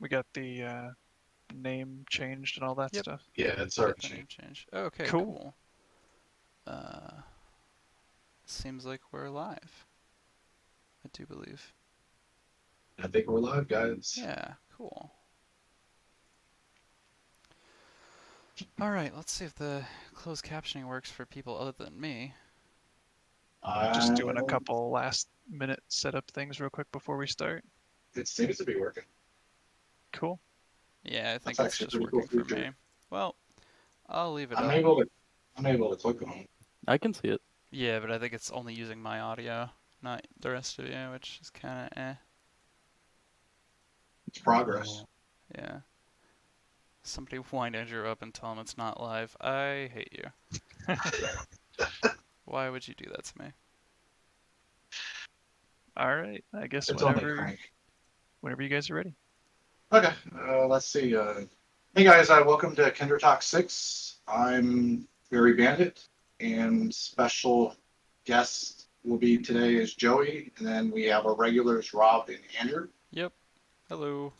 We got the name changed and all that Yep. stuff. Yeah, it's Got already the name changed. change. Okay, Cool. cool. Uh, Seems like we're live. I do believe. I think we're live, guys. Yeah, cool. All right, let's see if the closed captioning works for people other than me. Just doing a I couple last minute setup things real quick before we start. It seems to be working. Cool. Yeah, I That's think it's actually a just pretty cool working for feature. me. Well, I'll leave it I'm up. able to I'm able to click on it. I can see it. Yeah, but I think it's only using my audio, not the rest of you, which is kind of eh. It's progress. Yeah. Somebody wind Andrew up and tell him it's not live. I hate you. Why would you do that to me? All right. I guess It's only whenever crank. you guys are ready. Okay, let's see. Hey guys, welcome to Kindred Talk 6. I'm Berry Bandit, and special guest will be today is Joey, and then we have our regulars Rob and Andrew. Yep. Hello.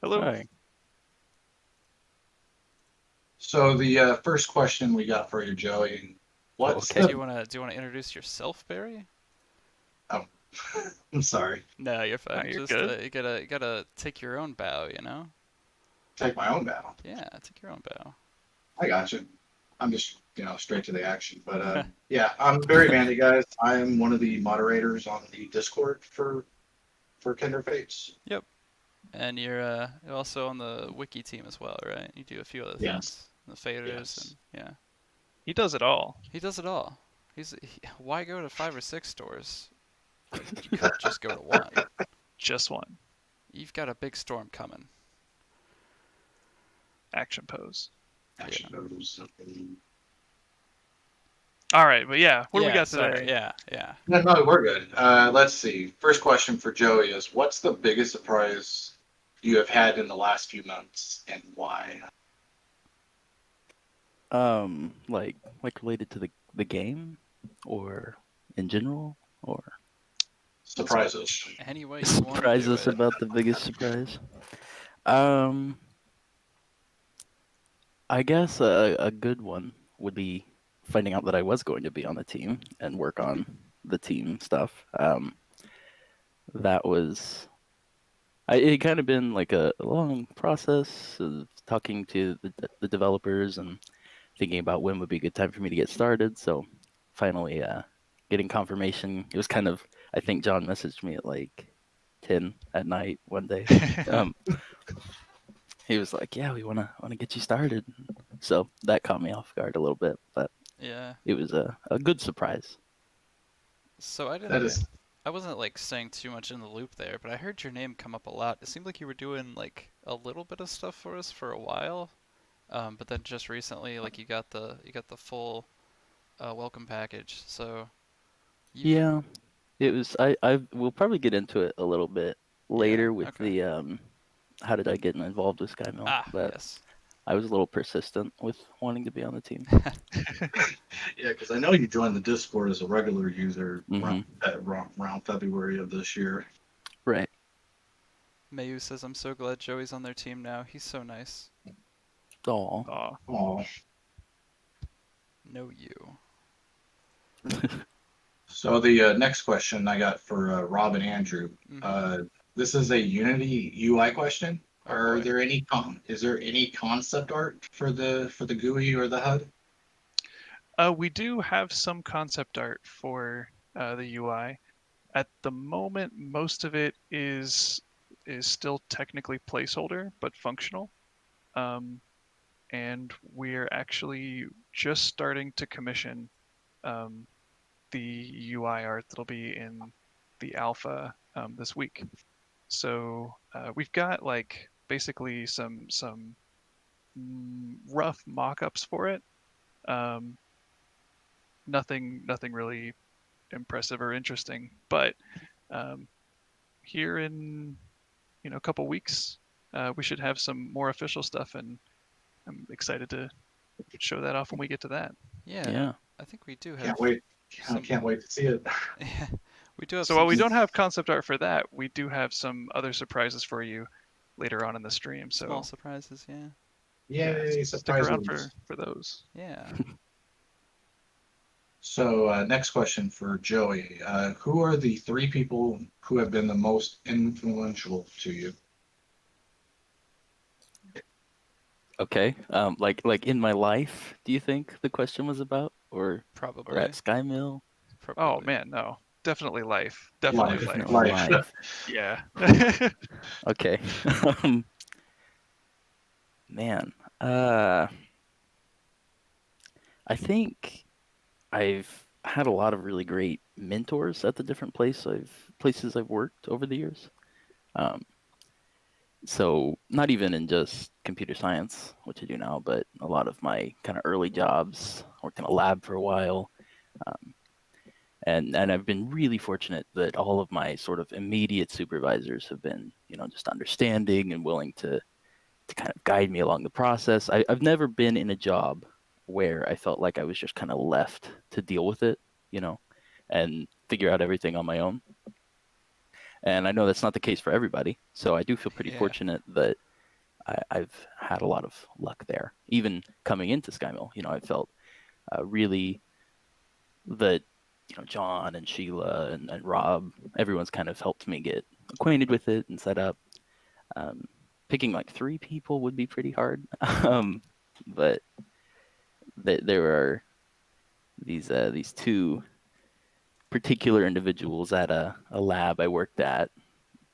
Hello. Hi. So the first question we got for you, Joey, what's Okay. Do the you wanna introduce yourself, Barry? oh, I'm sorry, No, you're Oh, fine. you're Just good. you gotta take your own bow, you know? take my own battle. Yeah, take your own bow. I got you. I'm just, straight to the action. But yeah, I'm Barry Bandy, guys. I am one of the moderators on the Discord for Kindred Fates. Yep. And you're also on the wiki team as well, right? You do a few other Yes. things, the faders, and Yes. yeah, He does it all. he does it all. Why go to 5 or 6 stores? You could just go to one. Just one. You've got a big storm coming. Action pose. Action Yeah. moves. All right, but yeah, what do we Yeah. got Sorry. today? Yeah. Yeah. No, no, we're good. Let's see. First question for Joey is, what's the biggest surprise you have had in the last few months, and why? Like related to the game, or in general, or Surprises. Any way you want to surprise do us it. about the biggest surprise. Um, I guess a good one would be finding out that I was going to be on the team and work on the team stuff. That was it kind of been like a long process of talking to the developers and thinking about when would be a good time for me to get started. So finally, getting confirmation. It was kind of, I think John messaged me at like 10 at night one day. Um, he was like, "Yeah, we wanna get you started." So that caught me off guard a little bit, but Yeah. it was a good surprise. So I That didn't. is I wasn't like staying too much in the loop there, but I heard your name come up a lot. It seemed like you were doing like a little bit of stuff for us for a while, but then just recently, like you got the full welcome package. So you've Yeah, it was. I will probably get into it a little bit yeah, later with okay. the how did I get involved with SkyMill, Ah, but yes. I was a little persistent with wanting to be on the team. yeah, because I know you joined the Discord as a regular user Hmm. around February of this year. Right. Mayu says, "I'm so glad Joey's on their team now. He's so nice." Oh. Aw. Oh, No you. so the next question I got for Rob and Andrew. Mm-hmm. Uh, this is a Unity UI question. Oh boy. Is there any concept art for the GUI or the HUD? We do have some concept art for the UI. At the moment, most of it is still technically placeholder but functional. Um, and we're actually just starting to commission um, the UI art that'll be in the alpha this week. So we've got like basically some rough mock-ups for it. Um, nothing really impressive or interesting, but um, here in a couple weeks, we should have some more official stuff, and I'm excited to show that off when we get to that. Yeah, Yeah. I think we do have Can't wait. I some. can't wait to see it. We do have So some. while we don't have concept art for that, we do have some other surprises for you later on in the stream. Small So surprises, yeah. yeah, Yay, stick around surprises. for those. Yeah. So, next question for Joey. Who are the three people who have been the most influential to you? Okay. Like in my life, do you think the question was about, or at Probably. Sky Mill? Oh Probably. man, no, definitely life. Definitely Life. life. Definitely Life. life. Yeah. Okay. Um, man. Uh, I think I've had a lot of really great mentors at the different places I've worked over the years. Um, so not even in just computer science, which I do now, but a lot of my kind of early jobs, worked in a lab for a while. Um, and I've been really fortunate that all of my sort of immediate supervisors have been, just understanding and willing to kind of guide me along the process. I've never been in a job where I felt like I was just kind of left to deal with it, you know, and figure out everything on my own. And I know that's not the case for everybody. So I do feel pretty Yeah. fortunate that I've had a lot of luck there. Even coming into SkyMill, I felt really that, John and Sheila and Rob, everyone's kind of helped me get acquainted with it and set up. Um, Picking like three people would be pretty hard. But there are these two particular individuals at a lab I worked at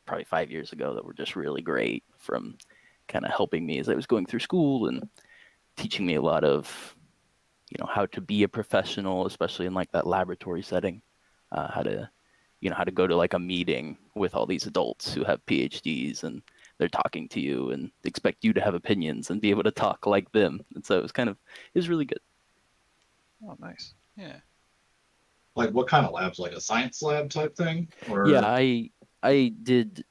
probably 5 years ago that were just really great, from kind of helping me as I was going through school and teaching me a lot of how to be a professional, especially in like that laboratory setting, how to how to go to like a meeting with all these adults who have PhDs, and they're talking to you and expect you to have opinions and be able to talk like them. And so it was really good. Oh, nice. Yeah. Like what kind of labs? Like a science lab type thing? Yeah, Or I did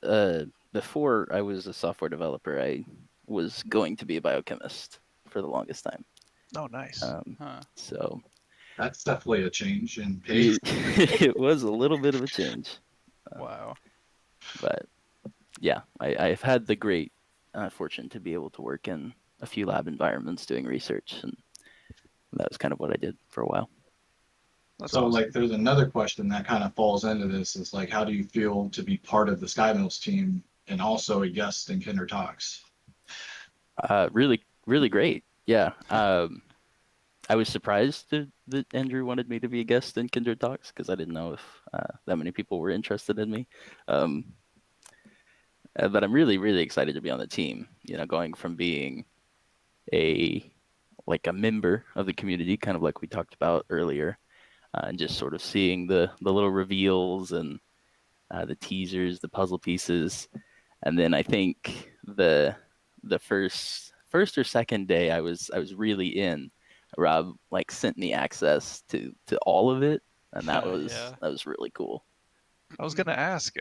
before I was a software developer, I was going to be a biochemist for the longest time. Oh, nice. Huh. So that's definitely a change in pace. it, it was a little bit of a change. Wow. But yeah, I've had the great fortune to be able to work in a few lab environments doing research, and that was kind of what I did for a while. That's So, awesome. like, there's another question that kind of falls into this is like, how do you feel to be part of the Sky Mills team and also a guest in Kinder Talks? Really, really great. Yeah. I was surprised that Andrew wanted me to be a guest in Kindred Talks because I didn't know if that many people were interested in me. Um, but I'm really, really excited to be on the team. Going from being a a member of the community, kind of like we talked about earlier, and just sort of seeing the little reveals and the teasers, the puzzle pieces, and then I think the first or second day I was really in. Rob like sent me access to all of it, and that was Yeah. that was really cool. I was gonna ask,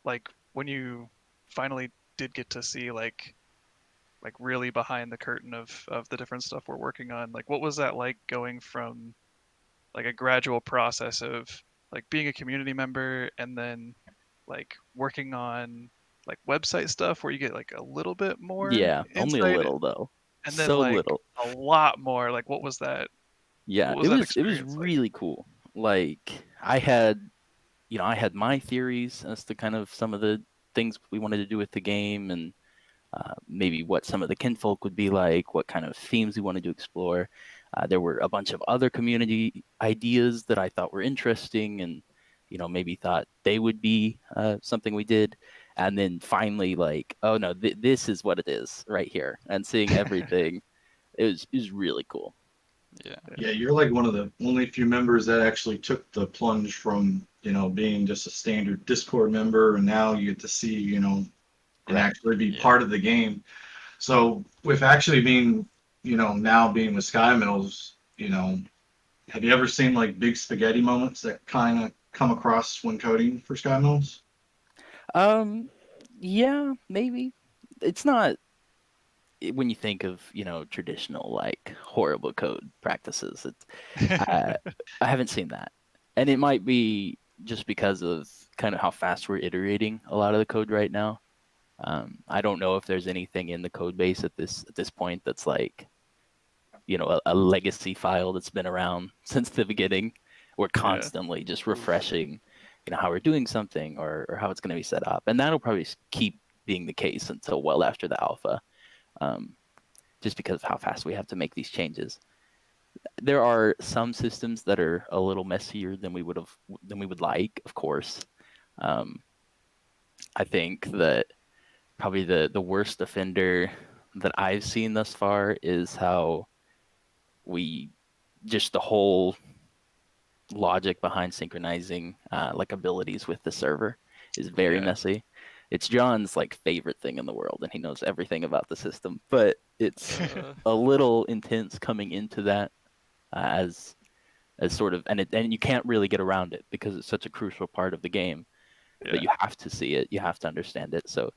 like when you finally did get to see like really behind the curtain of the different stuff we're working on, like what was that like going from like a gradual process of like being a community member and then like working on like website stuff where you get like a little bit more Yeah, only a insight little though, and then so like little. a lot more. Like what was that? Yeah, What was it that was experience like? really cool. Like I had my theories as to kind of some of the things we wanted to do with the game, and maybe what some of the kinfolk would be like, what kind of themes we wanted to explore. There were a bunch of other community ideas that I thought were interesting, and maybe thought they would be something we did. And then finally, like, oh no, this is what it is right here, and seeing everything, it was really cool. Yeah. Yeah, you're like one of the only few members that actually took the plunge from, being just a standard Discord member, and now you get to see, and Right. actually be Yeah. part of the game. So with actually being, now being with Sky Mills, have you ever seen like big spaghetti moments that kind of come across when coding for Sky Mills? Um, yeah, maybe. It's not when you think of traditional like horrible code practices. I I haven't seen that, and it might be just because of kind of how fast we're iterating a lot of the code right now. I don't know if there's anything in the code base at this point that's like, a legacy file that's been around since the beginning. We're Yeah. constantly just refreshing, how we're doing something or how it's going to be set up, and that'll probably keep being the case until well after the alpha, just because of how fast we have to make these changes. There are some systems that are a little messier than we would like, of course. Um, I think that probably the worst offender that I've seen thus far is how we just the whole logic behind synchronizing like abilities with the server is very Yeah. messy. It's John's like favorite thing in the world, and he knows everything about the system. But it's a little intense coming into that as sort of, and you can't really get around it because it's such a crucial part of the game. But Yeah. you have to see it, you have to understand it. So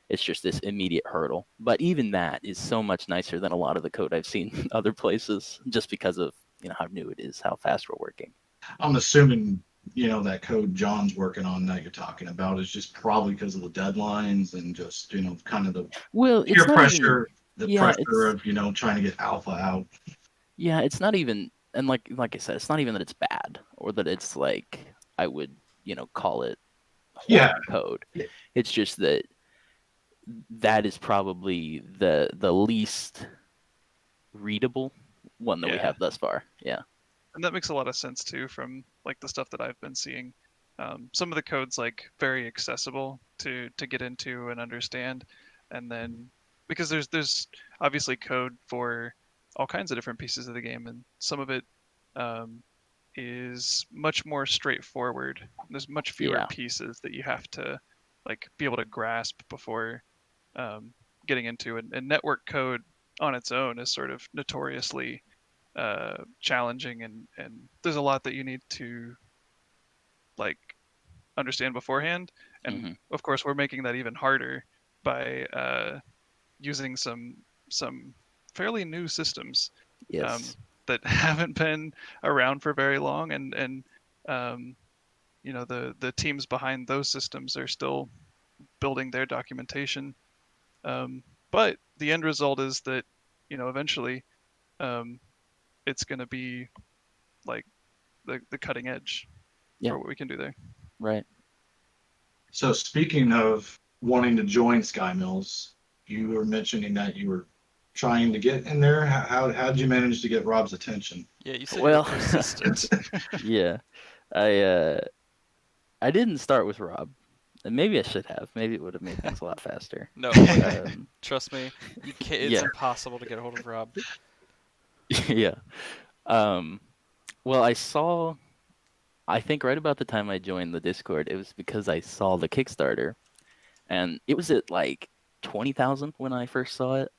it's just this immediate hurdle. But even that is so much nicer than a lot of the code I've seen other places, just because of how new it is, how fast we're working. I'm assuming, that code John's working on that you're talking about is just probably because of the deadlines and just, kind of the Well, peer it's not even. pressure, the Yeah, pressure of, trying to get alpha out. yeah, it's not even, and like I said, it's not even that it's bad or that it's like I would call it Yeah. horrible code. It's just that is probably the least readable one that we Yeah. have thus far. Yeah. And that makes a lot of sense too from like the stuff that I've been seeing. Some of the code's like very accessible to get into and understand, and then because there's obviously code for all kinds of different pieces of the game, and some of it um, is much more straightforward. There's much fewer Yeah. pieces that you have to like be able to grasp before getting into, and network code on its own is sort of notoriously challenging, and there's a lot that you need to like understand beforehand, and Hmm. of course we're making that even harder by using some fairly new systems um, Yes. that haven't been around for very long, and um, the teams behind those systems are still building their documentation, but the end result is that eventually um, it's going to be like the cutting edge Yeah. for what we can do there. Right. So speaking of wanting to join Sky Mills, you were mentioning that you were trying to get in there. How did you manage to get Rob's attention? Yeah, you said you were Well, persistent. yeah. I didn't start with Rob. And maybe I should have. Maybe it would have made things a lot faster. No, trust me, you can't, it's Yeah. impossible to get a hold of Rob. Yeah. Um, well, I think right about the time I joined the Discord, it was because I saw the Kickstarter, and it was at like 20,000 when I first saw it.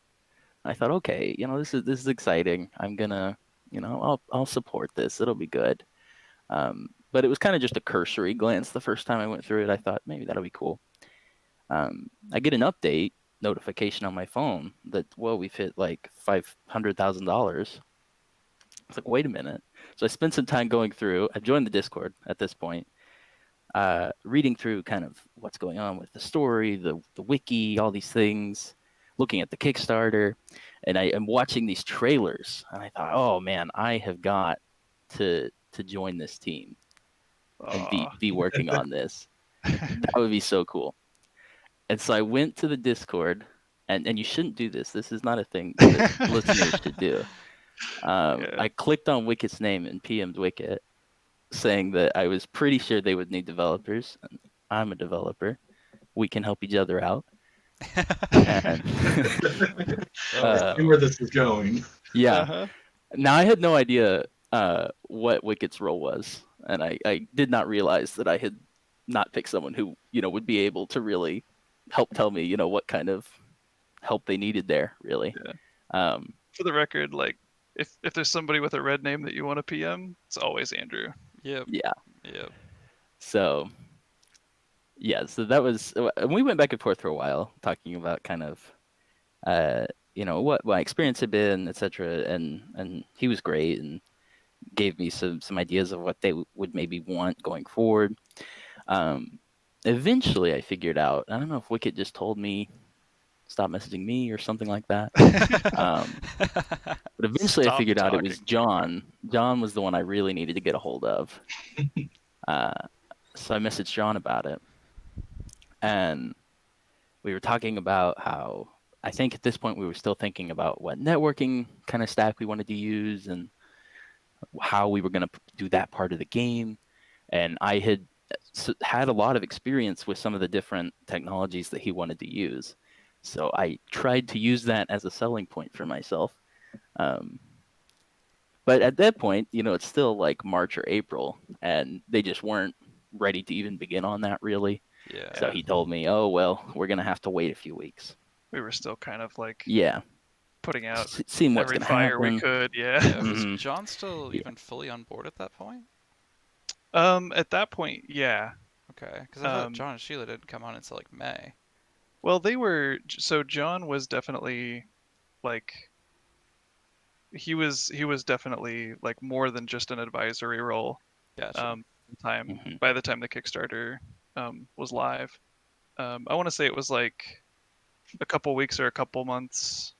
I thought, okay, this is exciting. I'm gonna, I'll support this. It'll be good. But it was kind of just a cursory glance the first time I went through it. I thought maybe that'll be cool. I get an update notification on my phone that, well, we've hit like $500,000. It's like, wait a minute. So I spent some time going through. I joined the Discord at this point, reading through kind of what's going on with the story, the wiki, all these things, looking at the Kickstarter, and I am watching these trailers, and I thought, oh man, I have got to join this team and be working on this. That would be so cool. And so I went to the Discord, and you shouldn't do this. This is not a thing that listeners should do. Yeah. I clicked on Wicket's name and PM'd Wicket, saying that I was pretty sure they would need developers. And I'm a developer. We can help each other out. And I see where this is going. yeah. Uh-huh. Now I had no idea what Wicket's role was, and I did not realize that I had not picked someone who would be able to really help tell me what kind of help they needed there. Really. Yeah. For the record, like if there's somebody with a red name that you want to PM, it's always Andrew. Yep. Yeah. Yep. So yeah, so that was, and we went back and forth for a while talking about kind of what my experience had been, etc. And he was great and gave me some ideas of what they would maybe want going forward. eventually I figured out. I don't know if Wicket just told me stop messaging me or something like that. But eventually I Stop figured out it was talking. John. John was the one I really needed to get a hold of. Uh, so I messaged John about it, and we were talking about how I think at this point we were still thinking about what networking kind of stack we wanted to use and how we were going to do that part of the game. And I had a lot of experience with some of the different technologies that he wanted to use. So I tried to use that as a selling point for myself. Um, but at that point, it's still like March or April, and they just weren't ready to even begin on that really. Yeah. So he told me, "Oh well, we're gonna have to wait a few weeks." We were still kind of like Yeah, putting out seeing what's every gonna fire we happen. could. Yeah. Yeah, was Mhm. John still Yeah. even fully on board at that point? At that point, yeah. Okay, because I thought Um, John and Sheila didn't come on until like May. well, they were. So John was definitely like he was definitely like more than just an advisory role. Gotcha. Mhm. By the time the Kickstarter was live, I want to say it was like a couple weeks or a couple months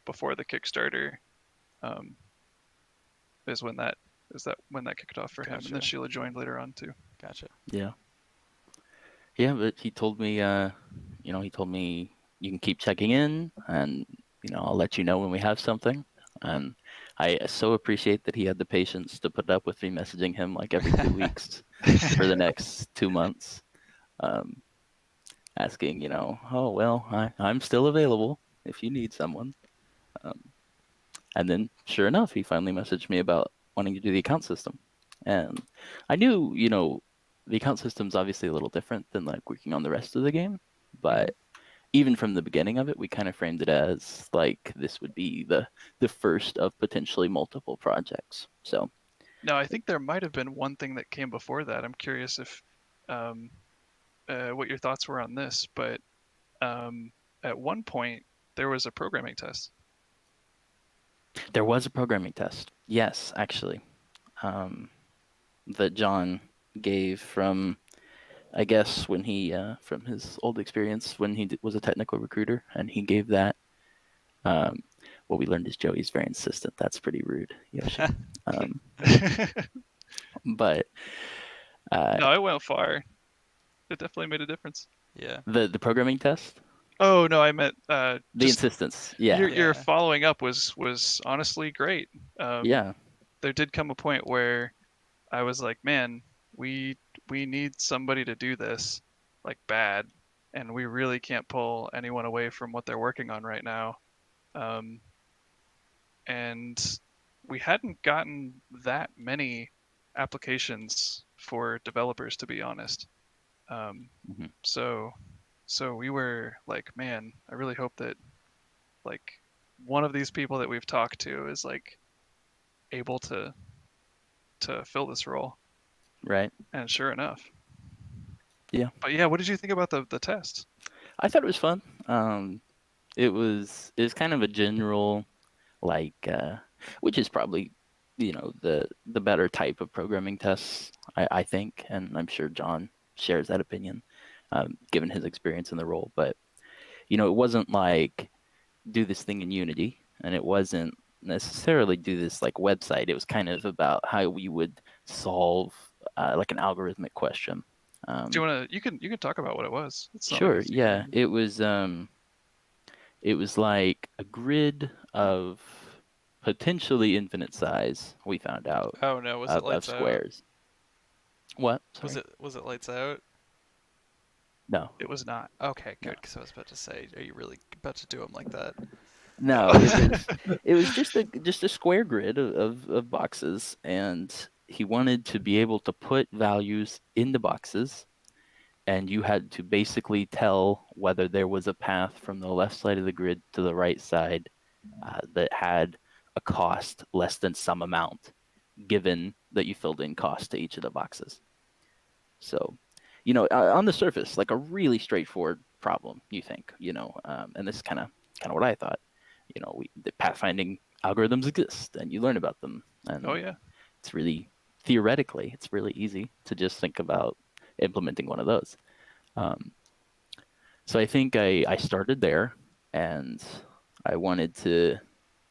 before the Kickstarter um, is when that kicked off for him, and then Gotcha. Sheila joined later on too. Gotcha. Yeah. Yeah, but he told me, he told me you can keep checking in, and I'll let you know when we have something. And I so appreciate that he had the patience to put up with me messaging him like every 2 weeks for the next 2 months, um, asking, oh well, I'm still available if you need someone. Um, and then, sure enough, he finally messaged me about wanting to do the account system, and I knew, the account system's obviously a little different than like working on the rest of the game, Mhm. but even from the beginning of it, we kind of framed it as like this would be the first of potentially multiple projects. So Now, I think there might have been one thing that came before that. I'm curious if um, what your thoughts were on this, but um, at one point there was a programming test. there was a programming test. Yes, actually, um, that John gave from, I guess, when he from his old experience when he was a technical recruiter, and he gave that. Um, what we learned is Joey's very insistent. That's pretty rude, Yoshi. Um, but uh, No, it went far. It definitely made a difference. Yeah. the programming test, Oh no, I meant the just insistence, your yeah, your Yeah. following up was honestly great. Um, yeah, there did come a point where I was like, man, we we need somebody to do this like bad, and we really can't pull anyone away from what they're working on right now. Um, and we hadn't gotten that many applications for developers, to be honest. Um, hmm so so we were like, man, I really hope that like one of these people that we've talked to is like able to fill this role. right, And sure enough. yeah. But yeah, what did you think about the test? I thought it was fun. It was kind of a general like, which is probably the better type of programming tests, I think, and I'm sure John shares that opinion, given his experience in the role. But it wasn't like do this thing in Unity, and it wasn't necessarily do this like website. It was kind of about how we would solve like an algorithmic question. Do Um, you want to you can talk about what it was. It's not like a sure, secret. yeah, it was like a grid of potentially infinite size, we found out, Oh no, was it of lights out? squares. What? Was Sorry? it lights out? No. It was not. Okay, No. good. Because I was about to say, are you really about to do them like that? No. No, it was just a square grid of boxes, and he wanted to be able to put values in the boxes, and you had to basically tell whether there was a path from the left side of the grid to the right side that had a cost less than some amount, given that you filled in cost to each of the boxes. So, on the surface, like a really straightforward problem, you think, and this is kind of what I thought. The pathfinding algorithms exist, and you learn about them, Oh and yeah. it's really theoretically, it's really easy to just think about implementing one of those. Um, so I think I started there, and I wanted to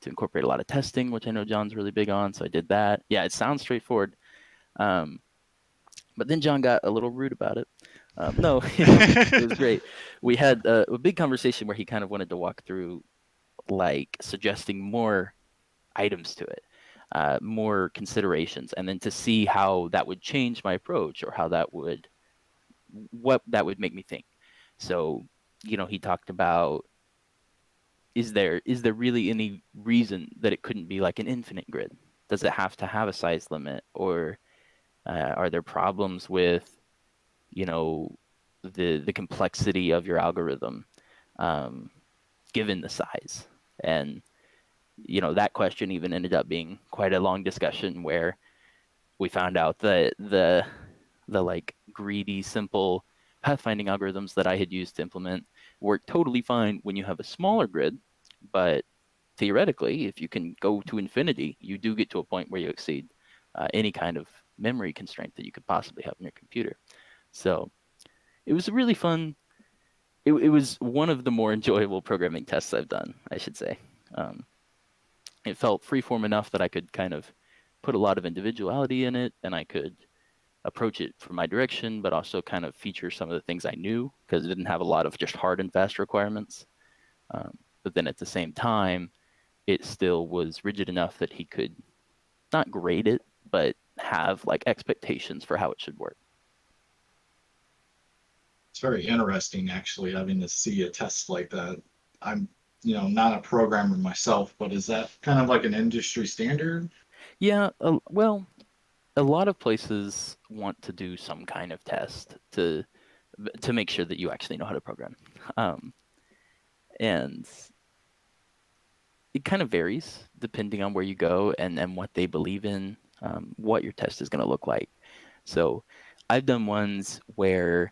incorporate a lot of testing, which I know John's really big on. So I did that. Yeah, it sounds straightforward. Um, but then John got a little rude about it. No, it was great. We had a big conversation where he kind of wanted to walk through, like, suggesting more items to it, more considerations, and then to see how that would change my approach, or how that would, what that would make me think. So, he talked about, is there really any reason that it couldn't be like an infinite grid? Does it have to have a size limit, or are there problems with, you know, the complexity of your algorithm, um, given the size? And that question even ended up being quite a long discussion, where we found out that the like greedy, simple pathfinding algorithms that I had used to implement work totally fine when you have a smaller grid, but theoretically, if you can go to infinity, you do get to a point where you exceed any kind of memory constraint that you could possibly have in your computer. So it was a really fun. It was one of the more enjoyable programming tests I've done, I should say. Um, it felt freeform enough that I could kind of put a lot of individuality in it, and I could approach it from my direction, but also kind of feature some of the things I knew, because it didn't have a lot of just hard and fast requirements. But then at the same time, it still was rigid enough that he could not grade it, but have like expectations for how it should work. It's very interesting, actually, having to see a test like that. I'm, not a programmer myself, but is that kind of like an industry standard? Yeah, well, a lot of places want to do some kind of test to make sure that you actually know how to program. And it kind of varies depending on where you go and what they believe in, what your test is going to look like. So I've done ones where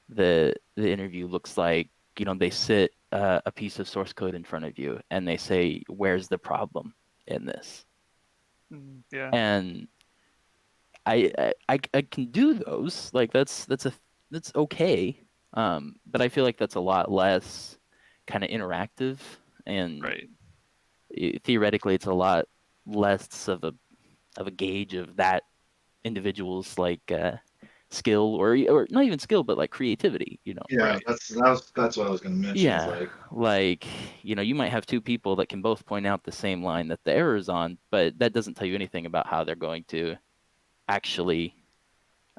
the interview looks like, they sit a piece of source code in front of you and they say, where's the problem in this? Yeah. And I can do those. Like that's okay. But I feel like that's a lot less kind of interactive, and Right. theoretically it's a lot less of a gauge of that individual's like skill, or not even skill, but like creativity. Yeah, Right. that's what I was going to mention. Is Yeah, like, like you might have two people that can both point out the same line that the error is on, but that doesn't tell you anything about how they're going to actually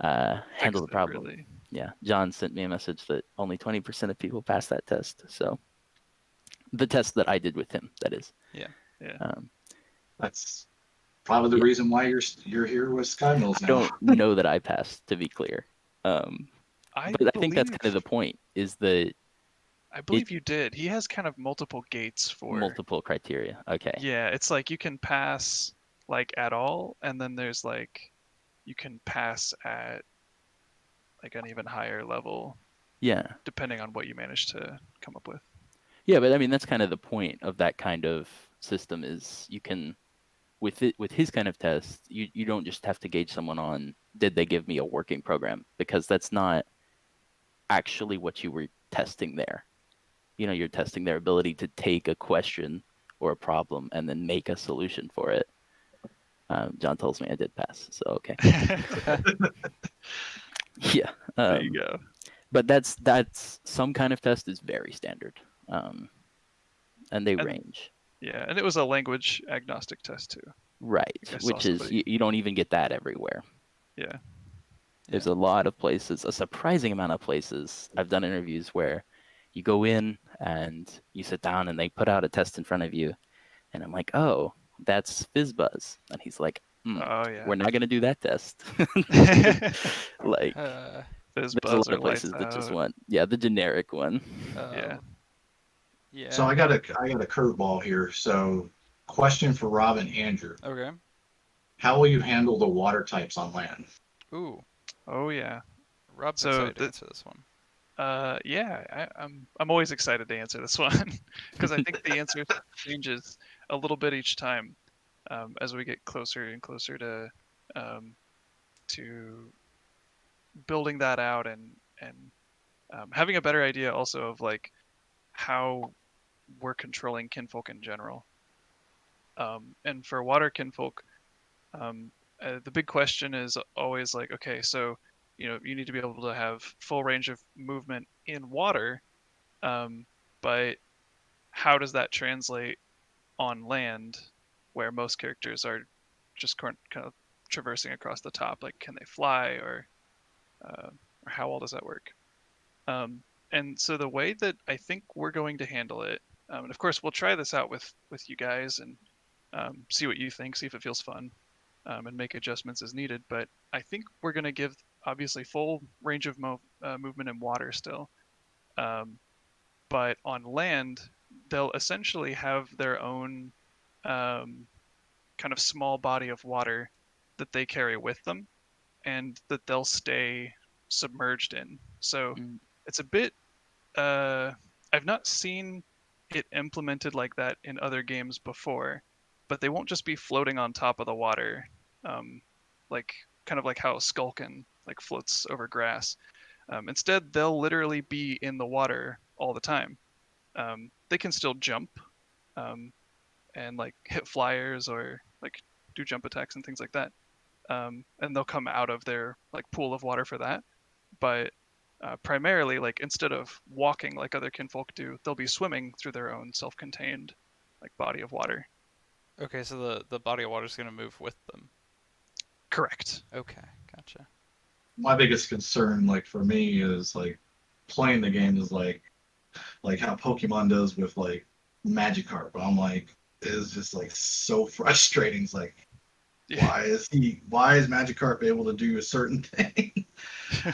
handle Fix the it problem. really. Yeah, John sent me a message that only 20% of people pass that test. So the test that I did with him, that is. Yeah. Yeah. that's probably the Yeah, reason why you're here with Sky Mills I now. don't know that I passed, to be clear. Um, I but I think that's believe kind of the point, is that I it believe you did. He has kind of multiple gates for, multiple criteria. Okay. yeah, it's like you can pass like at all, and then there's like you can pass at like an even higher level Yeah. depending on what you manage to come up with. Yeah, but I mean that's kind of the point of that kind of system, is you can, with his kind of test, you don't just have to gauge someone on, did they give me a working program, because that's not actually what you were testing there. You're testing their ability to take a question or a problem and then make a solution for it. John tells me I did pass, so okay. Yeah. There you go. But that's some kind of test is very standard, and they And range. yeah, and it was a language agnostic test too. I Right, think I saw which is, somebody. you don't even get that everywhere. Yeah. There's Yeah. a lot of places, a surprising amount of places. I've done interviews where you go in and you sit down and they put out a test in front of you, and I'm like, oh, that's FizzBuzz, and he's like, Oh yeah. we're not gonna do that test. Like, Fizz there's a buzz lot or of lights places that just out. want, yeah, the generic one. Yeah. So Yeah. I got a curveball here. So, question for Rob and Andrew: Okay. how will you handle the water types on land? Ooh, Oh yeah. Rob's So excited to answer this one. yeah, I'm always excited to answer this one because I think the answer changes a little bit each time as we get closer and closer um, to building that out and having a better idea also of like how we're controlling kinfolk in general. And for water kinfolk, the big question is always like, okay, so you need to be able to have full range of movement in water, but how does that translate on land, where most characters are just kind of traversing across the top? Like, can they fly, or how all does that work? Um, and so the way that I think we're going to handle it, and of course we'll try this out with you guys and see what you think, see if it feels fun, and make adjustments as needed. But I think we're going to give obviously full range of movement in water still, um, but on land they'll essentially have their own um, kind of small body of water that they carry with them and that they'll stay submerged in. So Mm. it's a bit uh, I've not seen it implemented like that in other games before, but they won't just be floating on top of the water, um, like kind of like how Skulkin like floats over grass. Instead, they'll literally be in the water all the time. They can still jump, um, and like hit flyers or like do jump attacks and things like that. And they'll come out of their like pool of water for that. But primarily, like instead of walking like other kinfolk do, they'll be swimming through their own self-contained like body of water. Okay, so the body of water is gonna move with them. Correct. Okay, gotcha. My biggest concern, like for me, is like playing the game is like how Pokemon does with like Magikarp. I'm like, it's just like so frustrating. It's like, Yeah. why is Magikarp able to do a certain thing?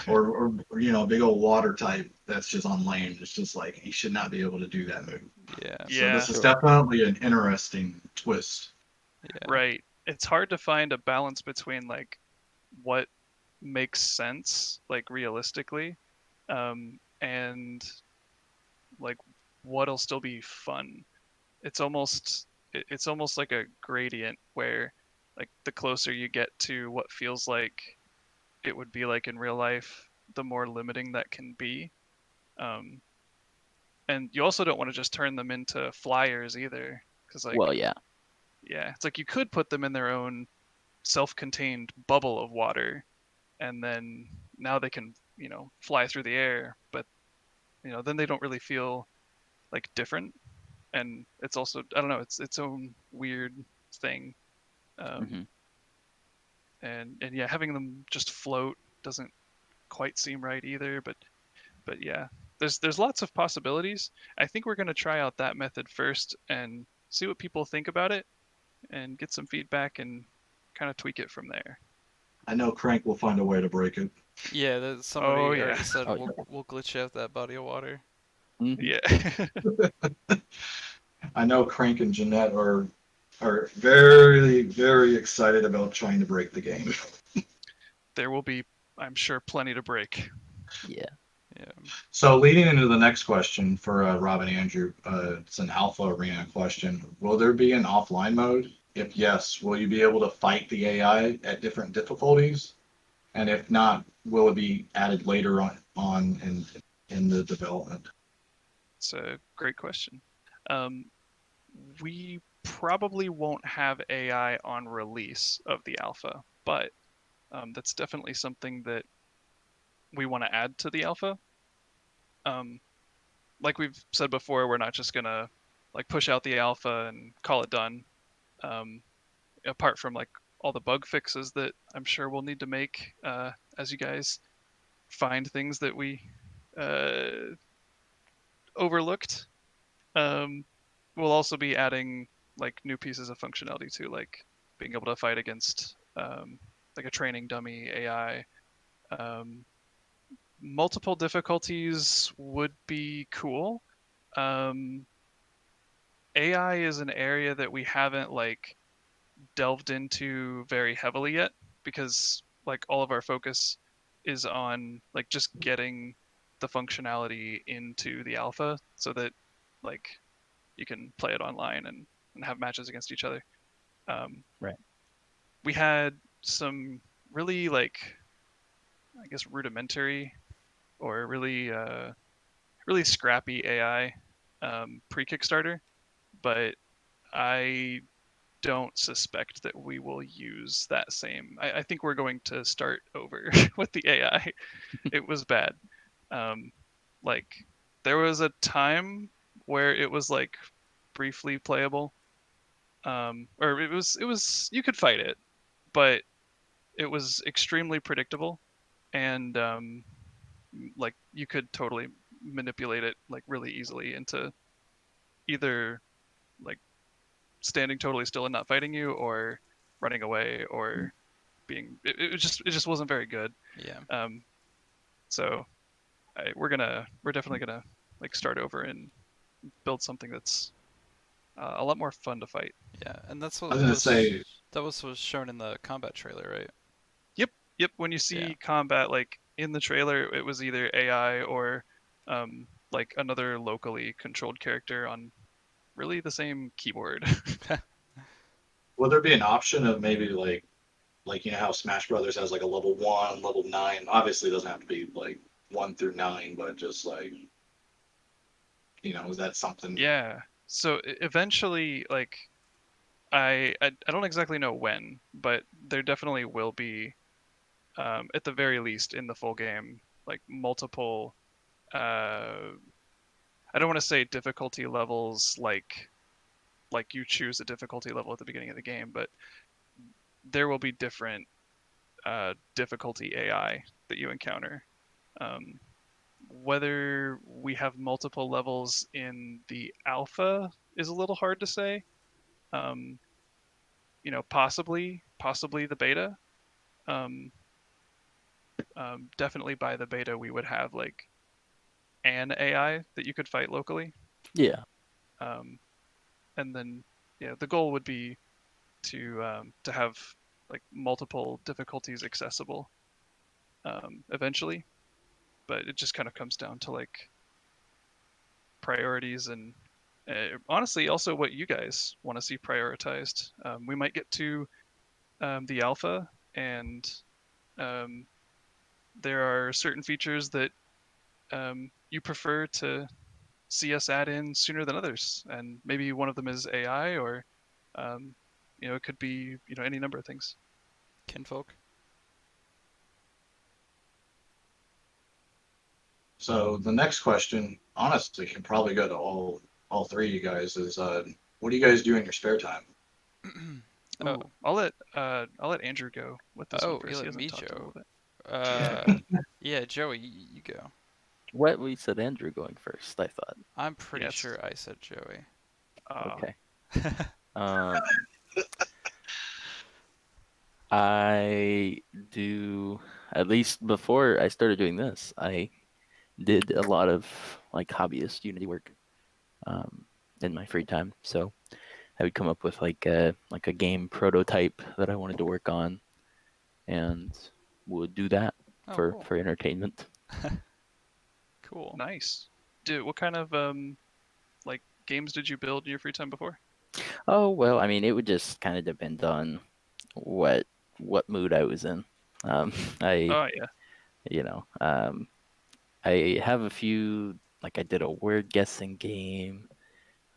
or big old water type that's just on land. It's just like he should not be able to do that move. Yeah, So Yeah. this is definitely an interesting twist. yeah. Right. It's hard to find a balance between like what makes sense, like realistically, and like what'll still be fun. It's almost like a gradient where like the closer you get to what feels like it would be like in real life, the more limiting that can be. Um, and you also don't want to just turn them into flyers either, because Well, like yeah. yeah, it's like you could put them in their own self-contained bubble of water, and then now they can fly through the air, but then they don't really feel like different, and it's also I don't know, it's its own weird thing. Um, Hmm. and yeah, having them just float doesn't quite seem right either. But yeah, there's lots of possibilities. I think we're gonna try out that method first and see what people think about it, and get some feedback and kind of tweak it from there. I know Crank will find a way to break it. Yeah, Oh somebody yeah, already said Oh, we'll glitch out that body of water. yeah. Hmm. yeah. I know Crank and Jeanette are very, very excited about trying to break the game. There will be, I'm sure, plenty to break. Yeah. Yeah. So leading into the next question for Rob and Andrew, it's an Alpha Arena question. Will there be an offline mode? If yes, will you be able to fight the AI at different difficulties? And if not, will it be added later on in the development? It's a great question. Um, we probably won't have AI on release of the alpha, but that's definitely something that we want to add to the alpha. Um, like we've said before, we're not just gonna like push out the alpha and call it done. Um, Apart from like all the bug fixes that I'm sure we'll need to make as you guys find things that we uh, overlooked. Um, we'll also be adding like new pieces of functionality too, like being able to fight against like a training dummy AI. Um, Multiple difficulties would be cool. Um, AI is an area that we haven't like delved into very heavily yet because like all of our focus is on like just getting the functionality into the alpha so that like you can play it online and have matches against each other. Um, Right. we had some really like I guess rudimentary or really scrappy AI pre Kickstarter, but I don't suspect that we will use that same. I think we're going to start over with the AI. It was bad. Um, like there was a time where it was like briefly playable, or it was you could fight it, but it was extremely predictable, and like you could totally manipulate it like really easily into either like standing totally still and not fighting you, or running away, or being it just wasn't very good. Yeah. Um, so we're definitely gonna like start over and build something that's a lot more fun to fight. Yeah, and that's I was what gonna say, was shown in the combat trailer, right? Yep, yep. When you Yeah. see combat like in the trailer, it was either AI or like another locally controlled character on really the same keyboard. will there be an option of maybe like you know how Smash Brothers has like a level 1, level 9? Obviously, it doesn't have to be like 1 through 9, but just like you know, is that something? Yeah. So eventually, like I don't exactly know when, but there definitely will be, at the very least in the full game, like multiple. I don't want to say difficulty levels like you choose a difficulty level at the beginning of the game, but there will be different difficulty AI that you encounter. Um, whether we have multiple levels in the alpha is a little hard to say. Um, possibly the beta. Um, definitely by the beta, we would have like an AI that you could fight locally. Yeah. Um, and then, yeah, the goal would be to have like multiple difficulties accessible eventually. But it just kind of comes down to like priorities and honestly also what you guys want to see prioritized. We might get to the alpha, and um, there are certain features that you prefer to see us add in sooner than others, and maybe one of them is AI, or um, it could be any number of things. Kinfolk. So the next question, honestly, can probably go to all three of you guys. Is what do you guys do in your spare time? Oh, Ooh, I'll let Andrew go with this one oh, you first. He let hasn't me, talked in a Joe. little bit. Uh, yeah, Joey, you go. What we said Andrew going first, I thought. I'm pretty Yes. sure I said Joey. Okay. Um, I do, at least before I started doing this, I did a lot of like hobbyist Unity work in my free time. So I would come up with like a game prototype that I wanted to work on, and would do that Oh, for cool. for entertainment. Cool. Nice. What kind of like games did you build in your free time before? Oh well, I mean, it would just kind of depend on what mood I was in. I Oh yeah. you know I have a few, like I did a word guessing game.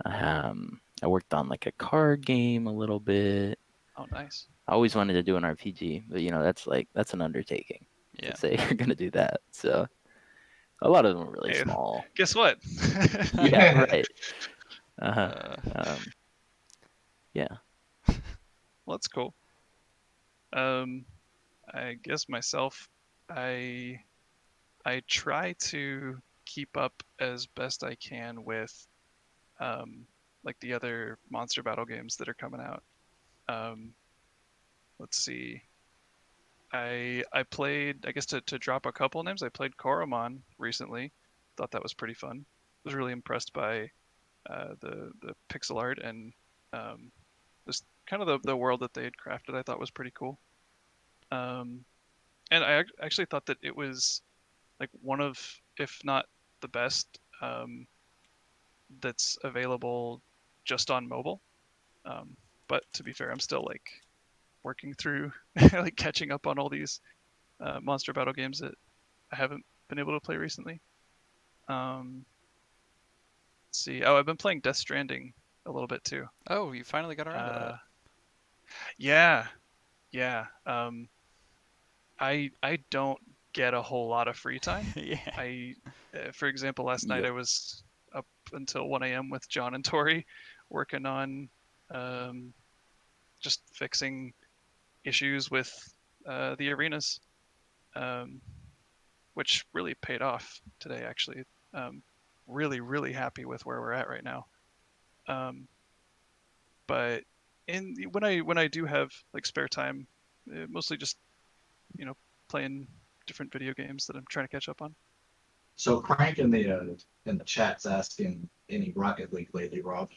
I worked on like a card game a little bit. Oh nice. I always wanted to do an RPG, but that's an undertaking to Yeah. say you're gonna do that. So a lot of them are really Hey, small. guess what? Yeah, right. Uh-huh. Uh, Um, yeah. Well, that's cool. Um, I guess myself, I I try to keep up as best I can with um, like the other monster battle games that are coming out. Um, let's see. I played, I guess, to drop a couple names. I played Koromon recently. Thought that was pretty fun. Was really impressed by the pixel art and um, just kind of the world that they had crafted. I thought was pretty cool. Um, and I actually thought that it was like one of, if not the best, that's available just on mobile. But to be fair, I'm still like working through like catching up on all these monster battle games that I haven't been able to play recently. Let's see. Oh, I've been playing Death Stranding a little bit too. Oh, you finally got around to Uh, that. yeah, yeah. I don't get a whole lot of free time. Yeah. For example, last night Yep. I was up until 1 a.m. with John and Tori, working on um, just fixing issues with the arenas, um, which really paid off today. Actually, really, really happy with where we're at right now. Um, but when I do have like spare time, mostly just playing different video games that I'm trying to catch up on. So Crank in the chat's asking any Rocket League lately, Rob.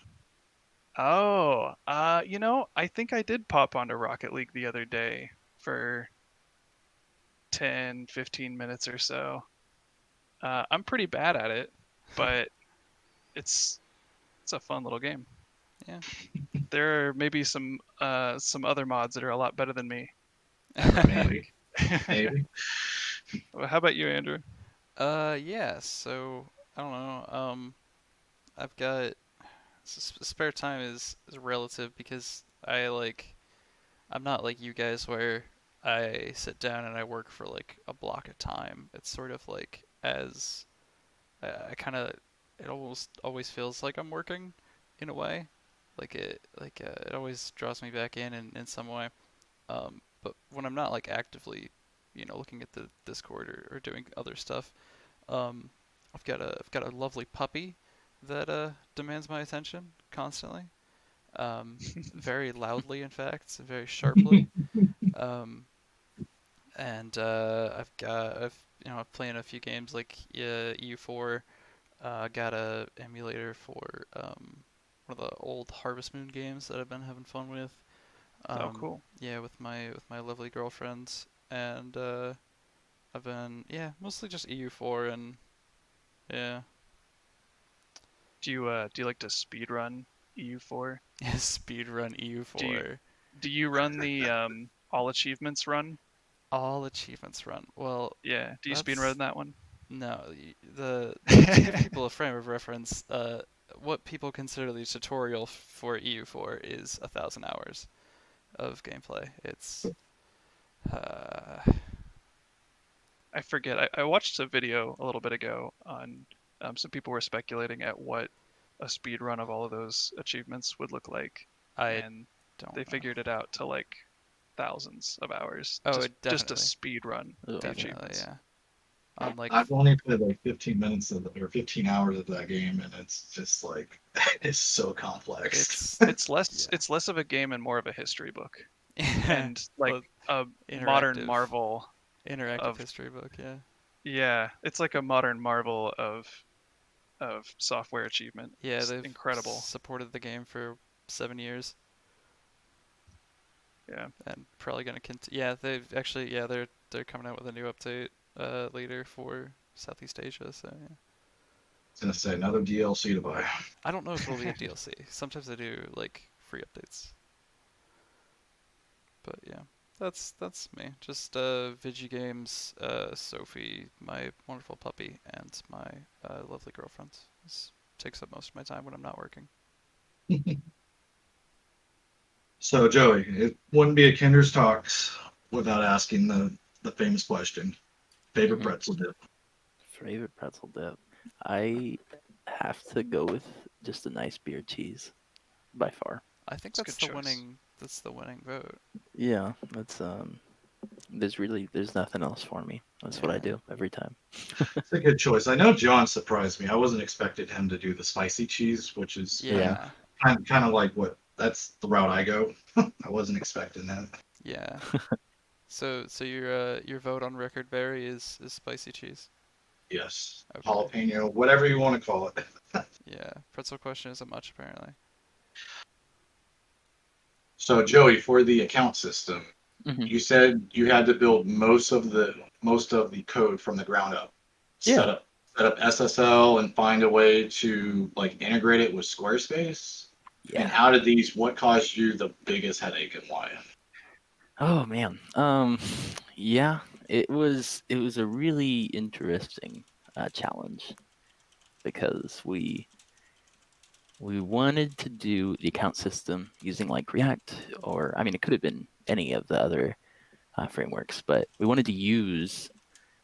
Oh, I think I did pop onto Rocket League the other day for 10, 15 minutes or so. I'm pretty bad at it, but it's it's a fun little game. Yeah. There are maybe some other mods that are a lot better than me at Rocket Maybe, League. maybe. Well, how about you, Andrew? Yeah, so I don't know. I've got spare time is relative because I'm not like you guys where I sit down and I work for like a block of time. It's sort of like as I kind of it almost always feels like I'm working in a way. It always draws me back in some way. But when I'm not like actively, looking at the Discord or doing other stuff, um, I've got a lovely puppy that demands my attention constantly. Um, Very loudly, in fact, very sharply. Um, and I'm playing a few games like EU4. Got a emulator for one of the old Harvest Moon games that I've been having fun with. Oh, cool. Yeah, with my lovely girlfriends, and I've been mostly just EU4 and yeah. Do you like to speed run EU4? Speedrun Do you EU4. do you run the all achievements run? All achievements run. Well, Yeah. Do you speed that's run that one? no. To give people a frame of reference, what people consider the tutorial for EU4 is 1,000 hours of gameplay. It's uh, I forget. I watched a video a little bit ago on some people were speculating at what a speed run of all of those achievements would look like, I and don't they know. figured it out to like thousands of hours Oh, just to definitely, speed run the definitely, achievements. yeah. On like, I've only played like 15 minutes or 15 hours of that game, and it's just like it's so complex. it's It's less yeah, it's less of a game and more of a history book, and like well, a modern interactive, marvel interactive of history book, yeah. yeah, it's like a modern marvel of software achievement. Yeah, It's they've incredible. supported the game for 7 years Yeah. and probably gonna continue. Yeah, they've actually, yeah, they're coming out with a new update later for Southeast Asia. So yeah, It's gonna say another DLC to buy. I don't know if it'll be a DLC. Sometimes they do like free updates, but yeah, that's me. Just Vigi games, Sophie, my wonderful puppy, and my lovely girlfriend. This takes up most of my time when I'm not working. So Joey, it wouldn't be a Kinder's Talks without asking the famous question: favorite Mhm. pretzel dip? Favorite pretzel dip. I have to go with just a nice beer cheese by far. I think It's a good choice. that's the winning vote. Yeah, that's there's nothing else for me. That's what I Yeah. do every time. It's a good choice. I know John surprised me. I wasn't expecting him to do the spicy cheese, which is Yeah. Yeah. kind of like what that's the route I go. I wasn't expecting that. Yeah. So your vote on record, Barry, is spicy cheese. Yes, Okay. jalapeno, whatever you want to call it. Yeah. Pretzel question isn't much apparently. So Joey, for the account system, Hmm. you said you had to build most of the code from the ground up. Yeah. Set up SSL and find a way to like integrate it with Squarespace. And Yeah. out of these, what caused you the biggest headache and why? Oh man. Yeah. It was a really interesting challenge because we wanted to do the account system using like React, or I mean, it could have been any of the other frameworks, but we wanted to use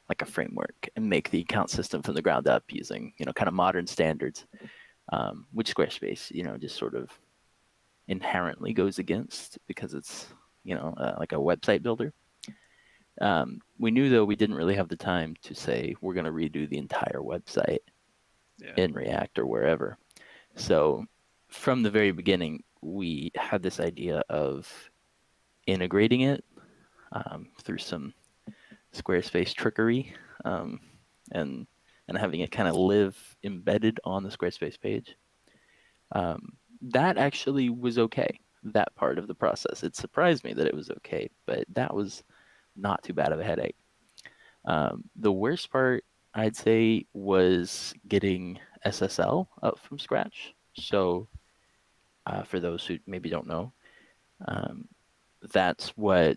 like a framework and make the account system from the ground up using, kind of modern standards, which Squarespace, just sort of inherently goes against because it's, like a website builder. We knew though we didn't really have the time to say we're going to redo the entire website Yeah. in React or wherever. So from the very beginning, we had this idea of integrating it through some Squarespace trickery, and having it kind of live embedded on the Squarespace page. That actually was okay. That part of the process. It surprised me that it was okay, but that was not too bad of a headache. The worst part, I'd say, was getting SSL up from scratch. So, for those who maybe don't know, um, that's what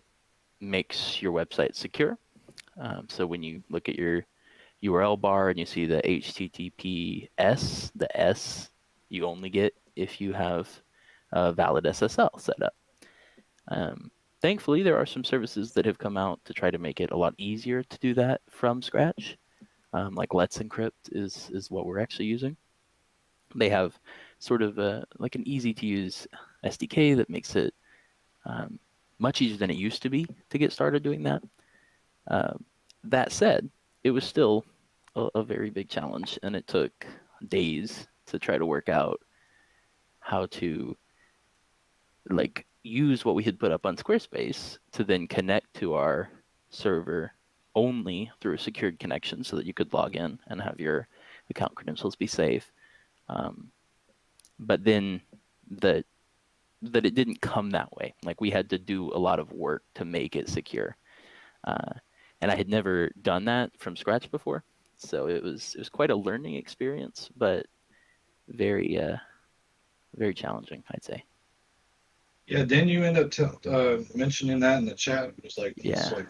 makes your website secure. So when you look at your URL bar and you see the HTTPS, the S you only get if you have a valid SSL set up. Thankfully, there are some services that have come out to try to make it a lot easier to do that from scratch. Like Let's Encrypt is what we're actually using. They have sort of like an easy to use SDK that makes it much easier than it used to be to get started doing that. That said, it was still a very big challenge, and it took days to try to work out how to like use what we had put up on Squarespace to then connect to our server only through a secured connection so that you could log in and have your account credentials be safe. But then that it didn't come that way. Like we had to do a lot of work to make it secure. And I had never done that from scratch before. So it was quite a learning experience, but very very challenging, I'd say. Yeah, didn't you end up mentioning that in the chat? It was like Yeah. it's like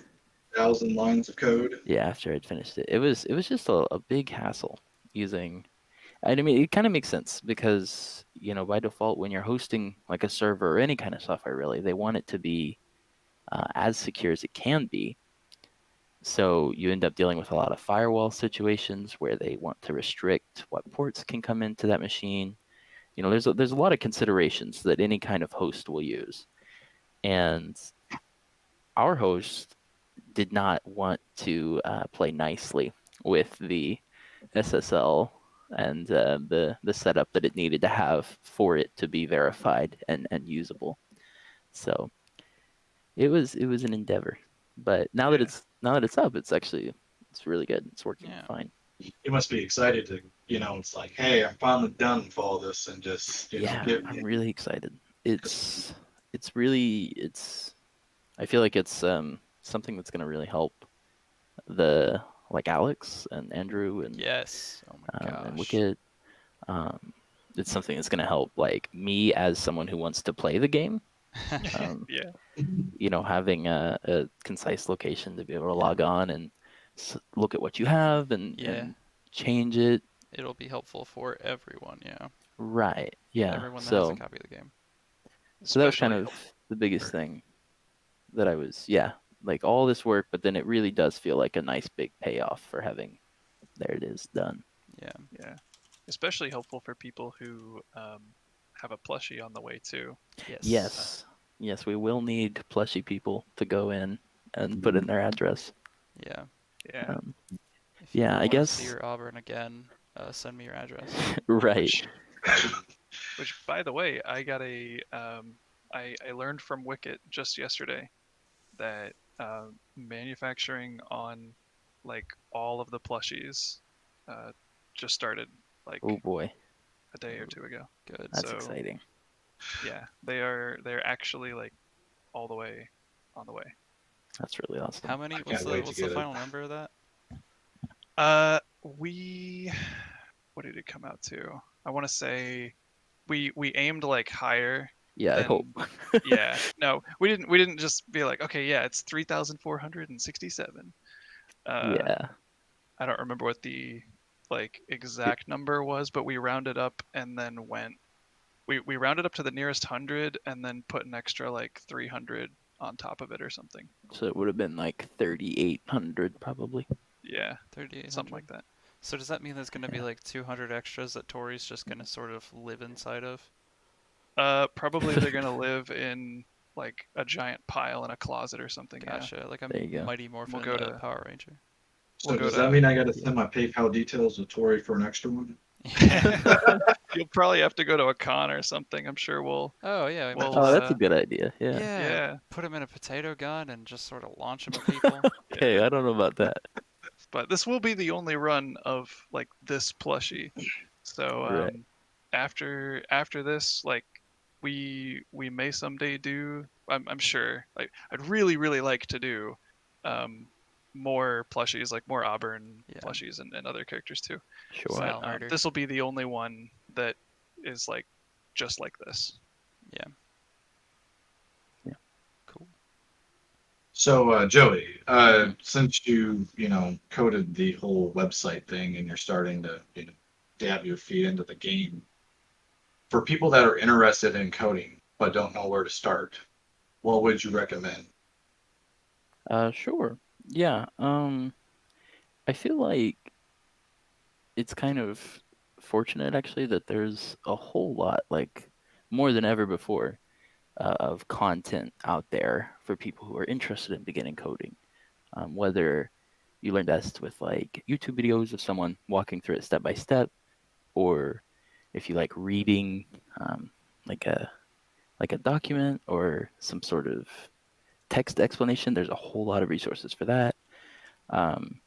1,000 lines of code. Yeah, after I'd finished it. It was just a big hassle using, and I mean it kind of makes sense because, by default when you're hosting like a server or any kind of software really, they want it to be as secure as it can be. So you end up dealing with a lot of firewall situations where they want to restrict what ports can come into that machine. There's a lot of considerations that any kind of host will use. And our host did not want to play nicely with the SSL and the setup that it needed to have for it to be verified and usable. So it was an endeavor. But now that it's up, it's really good. It's working fine. You must be excited to, it's like, hey, I'm finally done with all this and just, I'm really excited. I feel like it's something that's gonna really help the like Alex and Andrew and Yes. Oh my gosh. and Wicked. It's something that's gonna help like me as someone who wants to play the game. Yeah. Having a concise location to be able to log on and look at what you have and change it. It'll be helpful for everyone, yeah. Right. Yeah. Everyone that has a copy of the game. So that was kind of the biggest thing that I was, like all this work, but then it really does feel like a nice big payoff for having, there it is, done. Yeah. Yeah. Especially helpful for people who have a plushie on the way too. Yes. Yes, we will need plushie people to go in and put in their address. Yeah. Yeah. If you I want guess. to see your Auburn again, send me your address. Right. Which, by the way, I got I learned from Wicket just yesterday that manufacturing on like all of the plushies just started like Oh boy, a day or two ago. Good. That's exciting. Yeah, they're actually like all the way on the way. That's really awesome. How many? What's the final number of that? What did it come out to? I want to say we aimed like higher. Yeah, I hope. Yeah, no, we didn't just be like, okay, yeah, it's 3,467. Uh, Yeah. I don't remember what the like It, exact number was, but we rounded up and then we rounded up to the nearest hundred and then put an extra like 300 on top of it or something. so it would have been like 3,800 probably. Yeah, something 3,800. like that. So does that mean there's going to be Yeah. like 200 extras that Tori's just going to sort of live inside of? Probably they're gonna live in like a giant pile in a closet or something. Yeah, Gotcha. Like a There you go. Mighty we'll Morphin go to Power Ranger. we'll So go does that to. mean I got to Yeah. send my PayPal details to Tori for an extra one? You'll probably have to go to a con or something. I'm sure Oh yeah, we might we'll Oh, just that's a good idea. Yeah. yeah, yeah, put him in a potato gun and just sort of launch him at people. Okay, yeah. I don't know about that. But this will be the only run of like this plushie. So Right. after this, like we may someday do. I'm sure. Like I'd really like to do um more plushies, like more Auburn Yeah. plushies and other characters too. Sure. But Style murder. this will be the only one that is like just like this. Yeah. Yeah. Cool. So, Joey, since you coded the whole website thing and you're starting to, dab your feet into the game, for people that are interested in coding but don't know where to start, what would you recommend? Sure. Yeah. I feel like it's kind of fortunate actually that there's a whole lot, like more than ever before, of content out there for people who are interested in beginning coding. Whether you learn best with like YouTube videos of someone walking through it step by step, or if you like reading um, like a document or some sort of text explanation, there's a whole lot of resources for that. Um,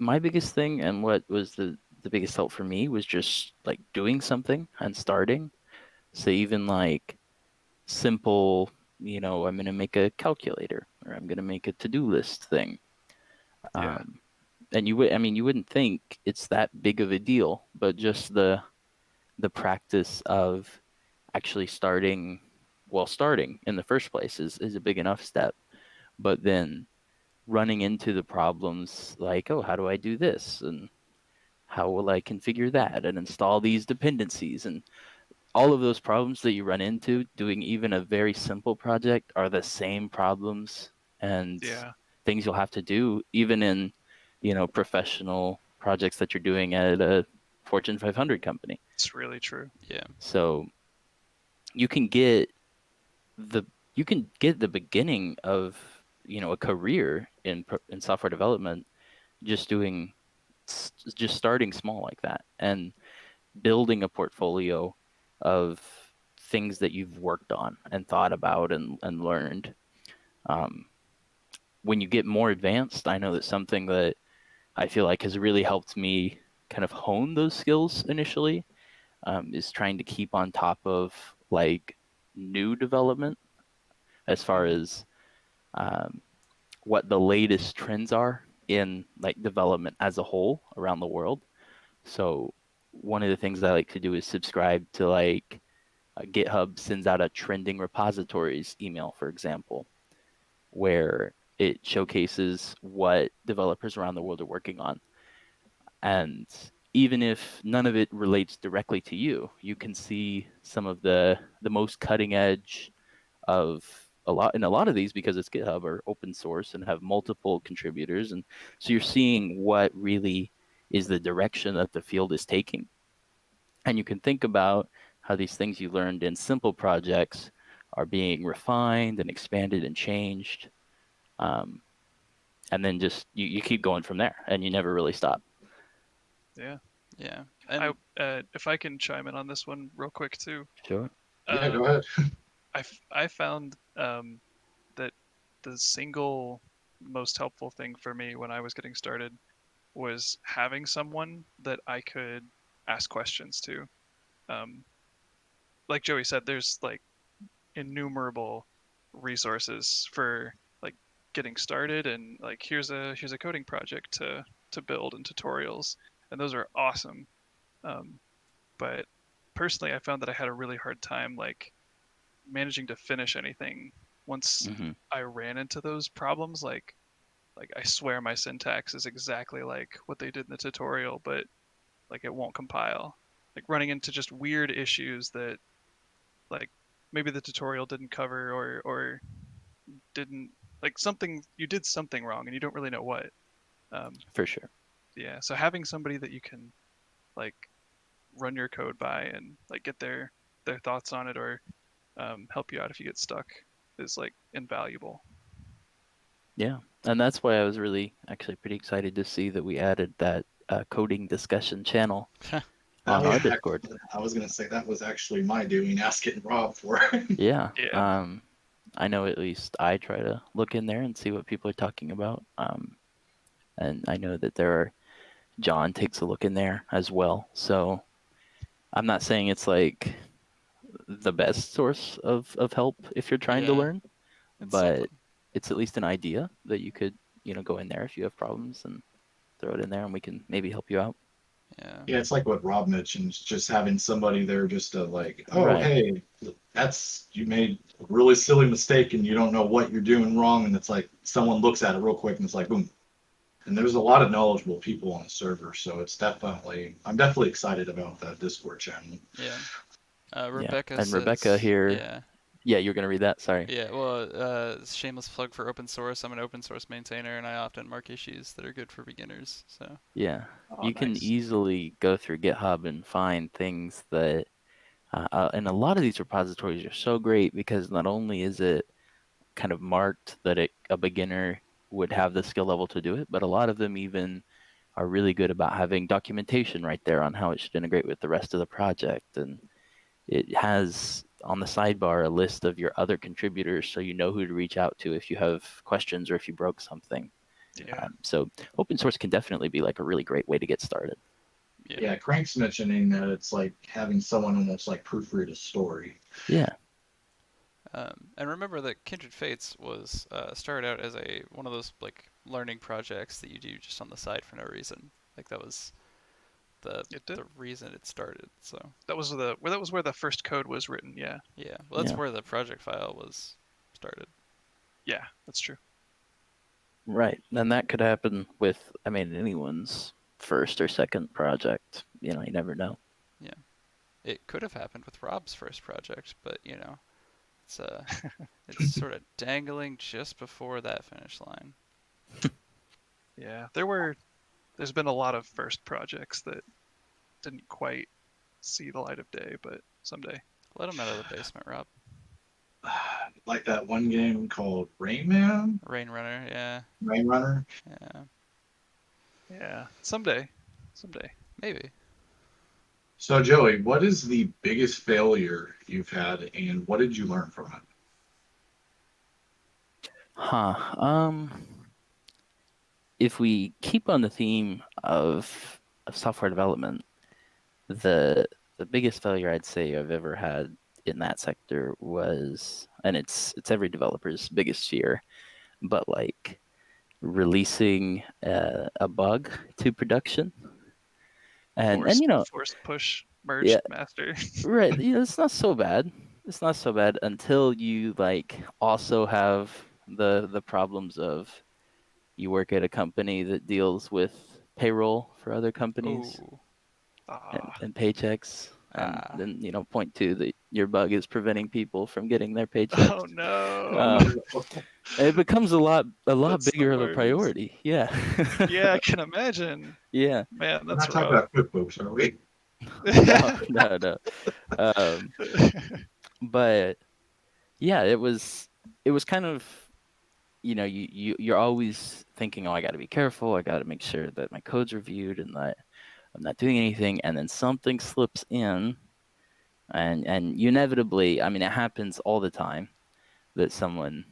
my biggest thing and what was the biggest help for me was just like doing something and starting. So even like simple, I'm gonna make a calculator or I'm gonna make a to-do list thing. Yeah, And you wouldn't think it's that big of a deal, but just the practice of actually starting in the first place is a big enough step. But then running into the problems like, oh, how do I do this? And how will I configure that and install these dependencies? And all of those problems that you run into doing even a very simple project are the same problems and yeah, things you'll have to do even in, professional projects that you're doing at a Fortune 500 company. it's really true. Yeah. So you can get the you can get the beginning of a career in software development just doing just starting small like that and building a portfolio of things that you've worked on and thought about and learned. Um, when you get more advanced, I know that something that I feel like has really helped me kind of hone those skills initially is trying to keep on top of like new development as far Mhm. as um, what the latest trends are in like development as a whole around the world. So one of the things I like to do is subscribe to like GitHub sends out a trending repositories email, for example, where it showcases what developers around the world are working on. And even if none of it relates directly to you, you can see some of the most cutting edge of a lot of these because it's GitHub are open source and have multiple contributors. And so you're seeing what really is the direction that the field is taking. And you can think about how these things you learned in simple projects are being refined and expanded and changed. Um, and then just you keep going from there and you never really stop. Yeah. Yeah. I And if I can chime in on this one real quick too. Sure. Yeah, go Um, ahead. I found that the single most helpful thing for me when I was getting started was having someone that I could ask questions to. Um, like Joey said, there's like innumerable resources for like getting started and like here's a coding project to build and tutorials, and those are awesome. Um, but personally, I found that I had a really hard time like managing to finish anything once Hmm. I ran into those problems. Like like I swear my syntax is exactly like what they did in the tutorial, but like it won't compile. Like running into just weird issues that like maybe the tutorial didn't cover or didn't like something you did something wrong and you don't really know what. For sure. Yeah, so having somebody that you can like run your code by and like get their thoughts on it or help you out if you get stuck is like invaluable. Yeah, and that's why I was really actually pretty excited to see that we added that coding discussion channel on our Discord. I was gonna say that was actually my doing, asking Rob for it. Yeah. Yeah. I know at least I try to look in there and see what people are talking about. And I know that John takes a look in there as well. So I'm not saying it's like the best source of help if you're trying to Yeah, learn, it's but something. it's at least an idea that you could, go in there if you have problems and throw it in there and we can maybe help you out. Yeah. Yeah, it's like what Rob mentioned, just having somebody there just to like, oh, Right. hey, you made a really silly mistake and you don't know what you're doing wrong. And it's like someone looks at it real quick and it's like, boom. And there's a lot of knowledgeable people on the server. So I'm definitely excited about that Discord channel. Yeah. Yeah. Rebecca And Rebecca says, here, yeah. yeah, you're going to read that? Sorry. Yeah, well, shameless plug for open source. I'm an open source maintainer, and I often mark issues that are good for beginners. So, Yeah. Oh, You can nice. easily go through GitHub and find things that, and a lot of these repositories are so great because not only is it kind of marked that a beginner would have the skill level to do it, but a lot of them even are really good about having documentation right there on how it should integrate with the rest of the project. And it has on the sidebar a list of your other contributors so you know who to reach out to if you have questions or if you broke something. Yeah. So open source can definitely be like a really great way to get started. yeah. Yeah, Crank's mentioning that it's like having someone almost like proofread a story. Yeah. And remember that Kindred Fates was started out as one of those like learning projects that you do just on the side for no reason. Like that was the It did. the reason it started. So That was where the first code was written. Yeah. yeah, well that's Yeah. where the project file was started. Yeah, that's true. Right. And that could happen with, I mean, anyone's first or second project. You never know. Yeah, it could have happened with Rob's first project, but it's it's sort of dangling just before that finish line. Yeah. There's been a lot of first projects that didn't quite see the light of day, but someday. Let him out of the basement, Rob. Like that one game called Rain Man, Rain Runner, yeah, Rain Runner. yeah, Yeah. Someday. Someday. maybe. So Joey, what is the biggest failure you've had and what did you learn from it? Huh. If we keep on the theme of software development, the biggest failure I'd say I've ever had in that sector was, and it's every developer's biggest fear, but like releasing a bug to production, and Forced push merge yeah, master. right, it's not so bad. It's not so bad until you like also have the problems of you work at a company that deals with payroll for other companies Ooh, and paychecks, and ah, then point to that your bug is preventing people from getting their Oh paychecks. no. Oh, no. It becomes a lot That's the bigger of a worst. priority. Yeah. Yeah, I can imagine. Yeah. Man, We're that's not talking rough. about QuickBooks, are we? No, no, no. Um, but yeah, it was kind of you're always thinking, oh, I got to be careful. I got to make sure that my code's reviewed and that I'm not doing anything, and then something slips in, and you inevitably, I mean, it happens all the time that someone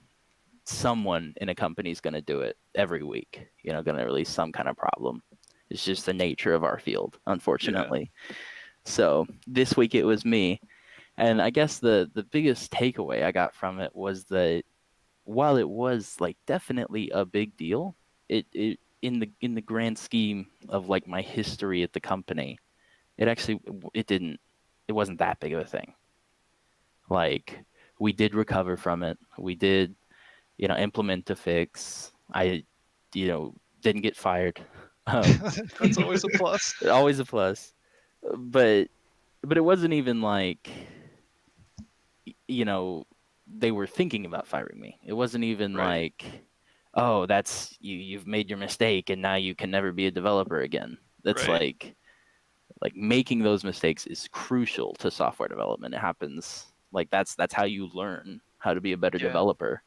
in a company is going to do it every week. Going to release some kind of problem. It's just the nature of our field, Yeah. unfortunately. So this week it was me, and I guess the biggest takeaway I got from it was that while it was like definitely a big deal, it in the grand scheme of like my history at the company, it wasn't that big of a thing. Like we did recover from it. We did, implement a fix. I, didn't get fired. Um, That's always a plus. always a plus. But it wasn't even like, you know, they were thinking about firing me. It wasn't even Right. like, oh, that's you've made your mistake and now you can never be a developer again. That's Right. like making those mistakes is crucial to software development. It happens like that's how you learn how to be a better Yeah, developer.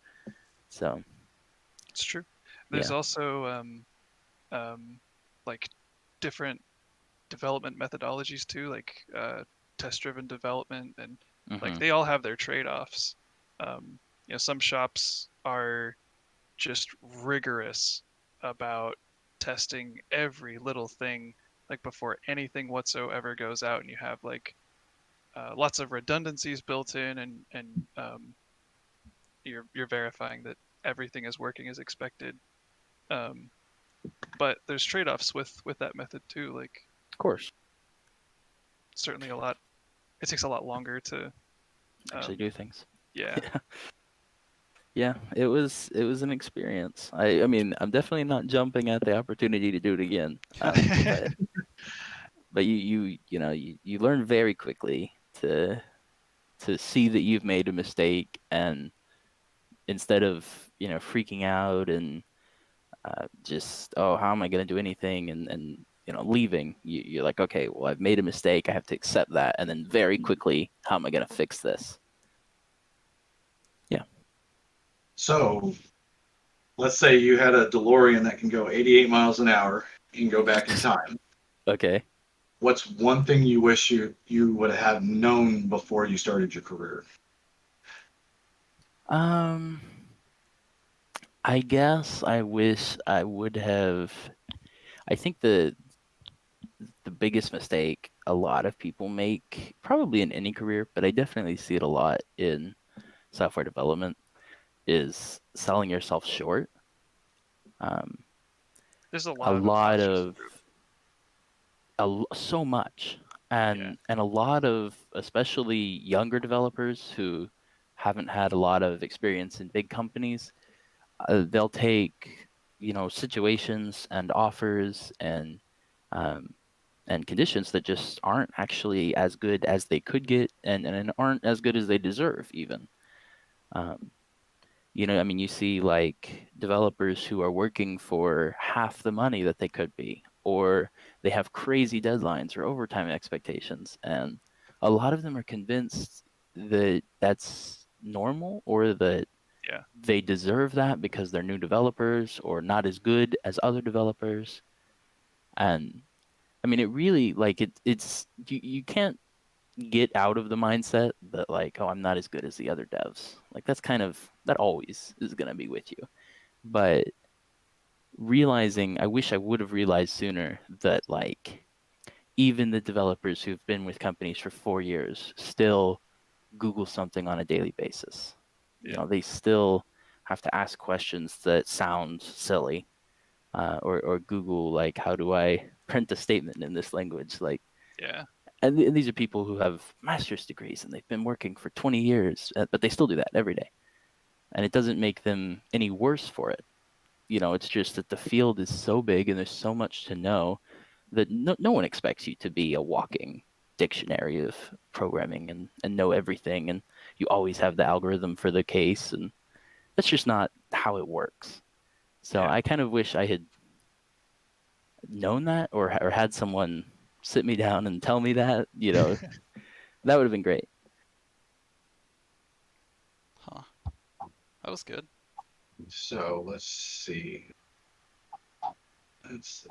So, it's true. There's yeah. also like different development methodologies too, like test-driven development, and like Hmm. they all have their trade-offs. Some shops are just rigorous about testing every little thing, like before anything whatsoever goes out, and you have like lots of redundancies built in, and you're verifying that everything is working as expected. Um, but there's trade-offs with that method too. Like Of course, certainly a lot. It takes a lot longer to. actually Um, do things. yeah. Yeah, it was an experience. I mean, I'm definitely not jumping at the opportunity to do it again. But you learn very quickly to see that you've made a mistake, and instead of freaking out and just, oh, how am I going to do anything, and leaving, you're like, okay, well, I've made a mistake, I have to accept that, and then very quickly, how am I going to fix this? Yeah. So let's say you had a DeLorean that can go 88 miles an hour. You can go back in time. Okay. What's one thing you wish you would have known before you started your career? um I guess I wish I would have. I think the biggest mistake a lot of people make, probably in any career, but I definitely see it a lot in software development, is selling yourself short. Um, There's a a lot of lot imposters. of so much, Yeah. and a lot of especially younger developers who haven't had a lot of experience in big companies. They'll take situations and offers um, and conditions that just aren't actually as good as they could get, and aren't as good as they deserve even. Um, I mean, you see like developers who are working for half the money that they could be, or they have crazy deadlines or overtime expectations, and a lot of them are convinced that that's normal, or that Yeah. they deserve that because they're new developers or not as good as other developers. And I mean, it really, like, it's you can't get out of the mindset that, like, oh, I'm not as good as the other devs. Like, that always is going to be with you. But realizing, I wish I would have realized sooner that, like, even the developers who've been with companies for 4 years still Google something on a daily basis. Yeah. They still have to ask questions that sound silly, or Google, like, how do I print a statement in this language? Like, Yeah. and these are people who have master's degrees and they've been working for 20 years, but they still do that every day. And it doesn't make them any worse for it. It's just that the field is so big and there's so much to know that no one expects you to be a walking dictionary of programming and know everything. And you always have the algorithm for the case. And that's just not how it works. So Yeah. I kind of wish I had known that, or had someone sit me down and tell me that, that would have been great. Huh. That was good. So let's see. Let's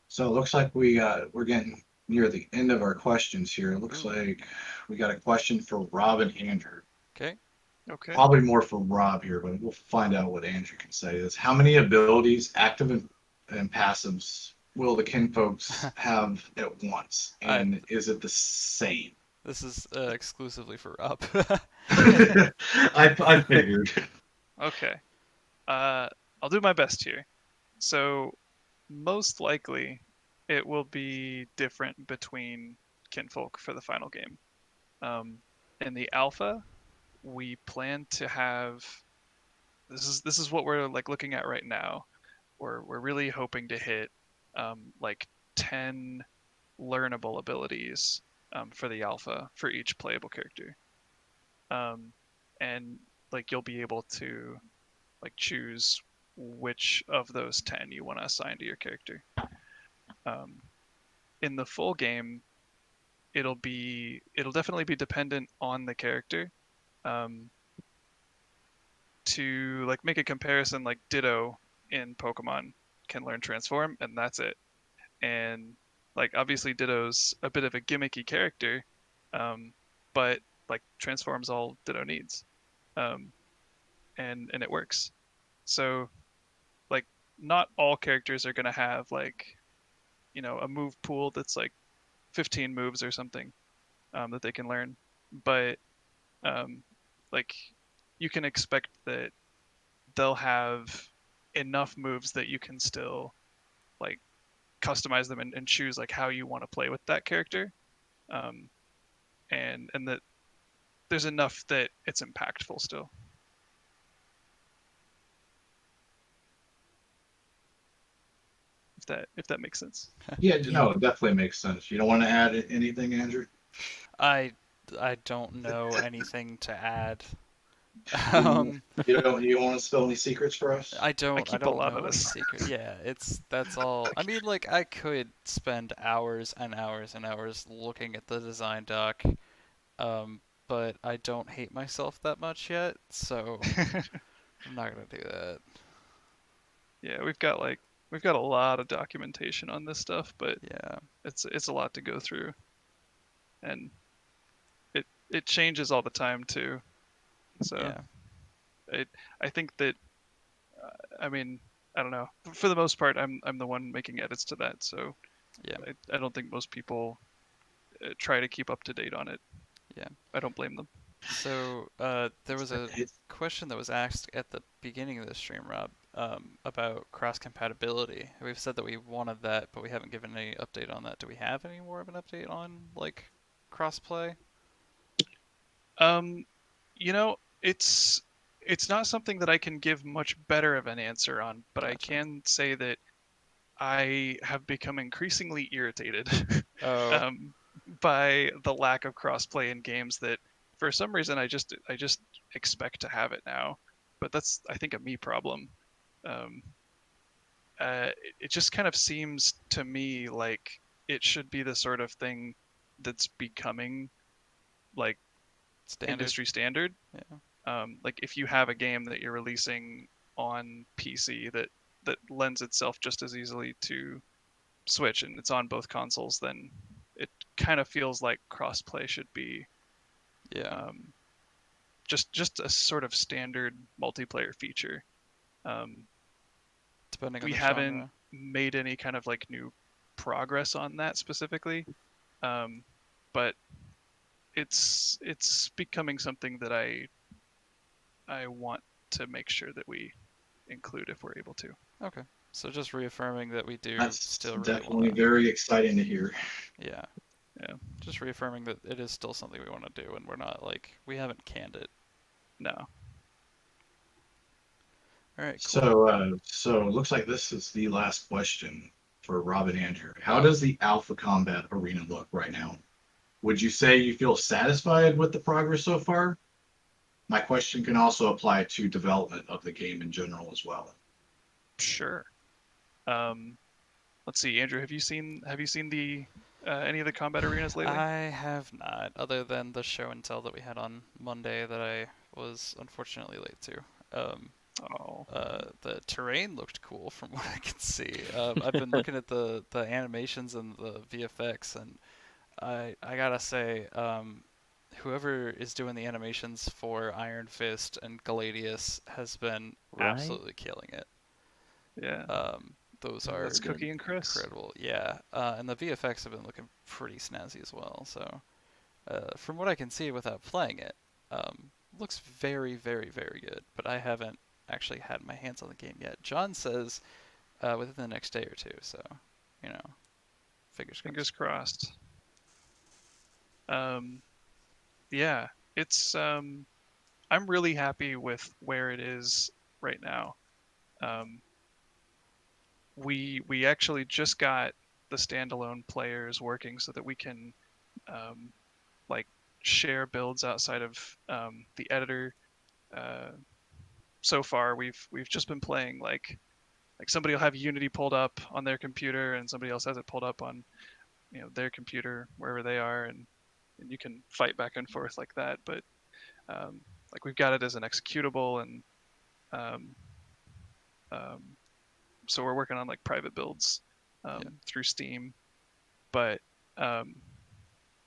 So it looks like we're getting near the end of our questions here. It looks Ooh. like we got a question for Rob and Andrew. Okay. Okay. Probably more for Rob here, but we'll find out what Andrew can say. Is how many abilities, active and passives, will the kin folks have at once, I and is it the same? This is exclusively for Rob. I figured. Okay. Uh, I'll do my best here. So most likely, it will be different between kinfolk for the final game. Um, in the alpha, we plan to have this is what we're like looking at right now. We're really hoping to hit like 10 learnable abilities for the alpha for each playable character. And like you'll be able to like choose which of those 10 you want to assign to your character. Um, in the full game, it'll definitely be dependent on the character. Um, to like make a comparison, like Ditto in Pokemon can learn Transform, and that's it. And like obviously Ditto's a bit of a gimmicky character, but like Transform's all Ditto needs, um, and it works. So like not all characters are gonna have like a move pool that's like 15 moves or something that they can learn, but um, like you can expect that they'll have enough moves that you can still like customize them and choose like how you want to play with that character, um, and that there's enough that it's impactful still. If that makes sense. Yeah, Yeah. no, it definitely makes sense. You don't want to add anything, Andrew? I I don't know anything to add. You Um, you don't want to spill any secrets for us? I I keep a don't lot of know any this. secret. Yeah, that's all. I mean, like I could spend hours and hours and hours looking at the design doc, um, but I don't hate myself that much yet, so I'm not gonna do that. Yeah, we've got a lot of documentation on this stuff, but Yeah, it's a lot to go through, and it changes all the time too. So yeah, it I think that I mean I don't know. For the most part, I'm the one making edits to that, so yeah, I don't think most people try to keep up to date on it. yeah. I don't blame them. So, there was a question that was asked at the beginning of the stream, Rob, about cross compatibility. We've said that we wanted that, but we haven't given any update on that. Do we have any more of an update on like crossplay? Um, it's not something that I can give much better of an answer on, but I Gotcha. can say that I have become increasingly irritated Oh, um, by the lack of crossplay in games that, for some reason, I just expect to have it now. But that's, I think, a me problem. Um, it just kind of seems to me like it should be the sort of thing that's becoming like standard. industry standard. Yeah. Like if you have a game that you're releasing on PC that lends itself just as easily to Switch and it's on both consoles, then it kind of feels like crossplay should be Yeah. um, just a sort of standard multiplayer feature. Um, Depending on we the haven't genre. made any kind of like new progress on that specifically, um, but it's becoming something that I want to make sure that we include if we're able to. Okay. So just reaffirming that we do That's still really want definitely to. very exciting to hear. Yeah. Yeah, Just reaffirming that it is still something we want to do, and we're not like we haven't canned it. no. All right. Cool. So it looks like this is the last question for Rob and Andrew. How does the Alpha Combat Arena look right now? Would you say you feel satisfied with the progress so far? My question can also apply to development of the game in general as well. Sure. Um, let's see, Andrew, have you seen the any of the combat arenas lately? I have not, other than the show and tell that we had on Monday that I was unfortunately late to. Um, Oh, the terrain looked cool from what I can see. I've been looking at the animations and the VFX, and I gotta say, whoever is doing the animations for Iron Fist and Galadius has been Right? absolutely killing it. yeah. Those That's are Good. Cookie and Chris. incredible. Yeah, and the VFX have been looking pretty snazzy as well. So, from what I can see without playing it, looks very, very, very good. But I haven't actually had my hands on the game yet. John says within the next day or two. So, you know, fingers Fingers crossed. crossed. Um, yeah, it's I'm really happy with where it is right now. Um, we actually just got the standalone players working so that we can um, like share builds outside of the editor. Uh, so far, we've just been playing like somebody will have Unity pulled up on their computer and somebody else has it pulled up on their computer wherever they are, and you can fight back and forth like that. But like we've got it as an executable, and um, um, so we're working on like private builds Yeah. through Steam. But um,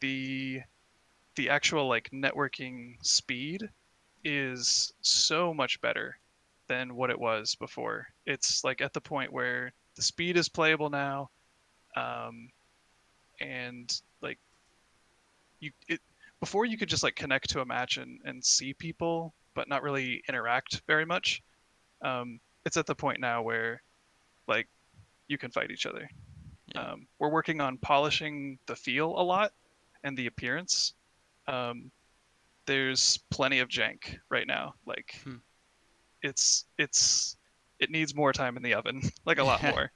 the the actual like networking speed is so much better than what it was before. It's like at the point where the speed is playable now, um, and like it before you could just like connect to a match and see people but not really interact very much. It's at the point now where like you can fight each other. Yeah. We're working on polishing the feel a lot and the appearance. Um, there's plenty of jank right now. Like Hmm. it needs more time in the oven, like a lot Yeah. more,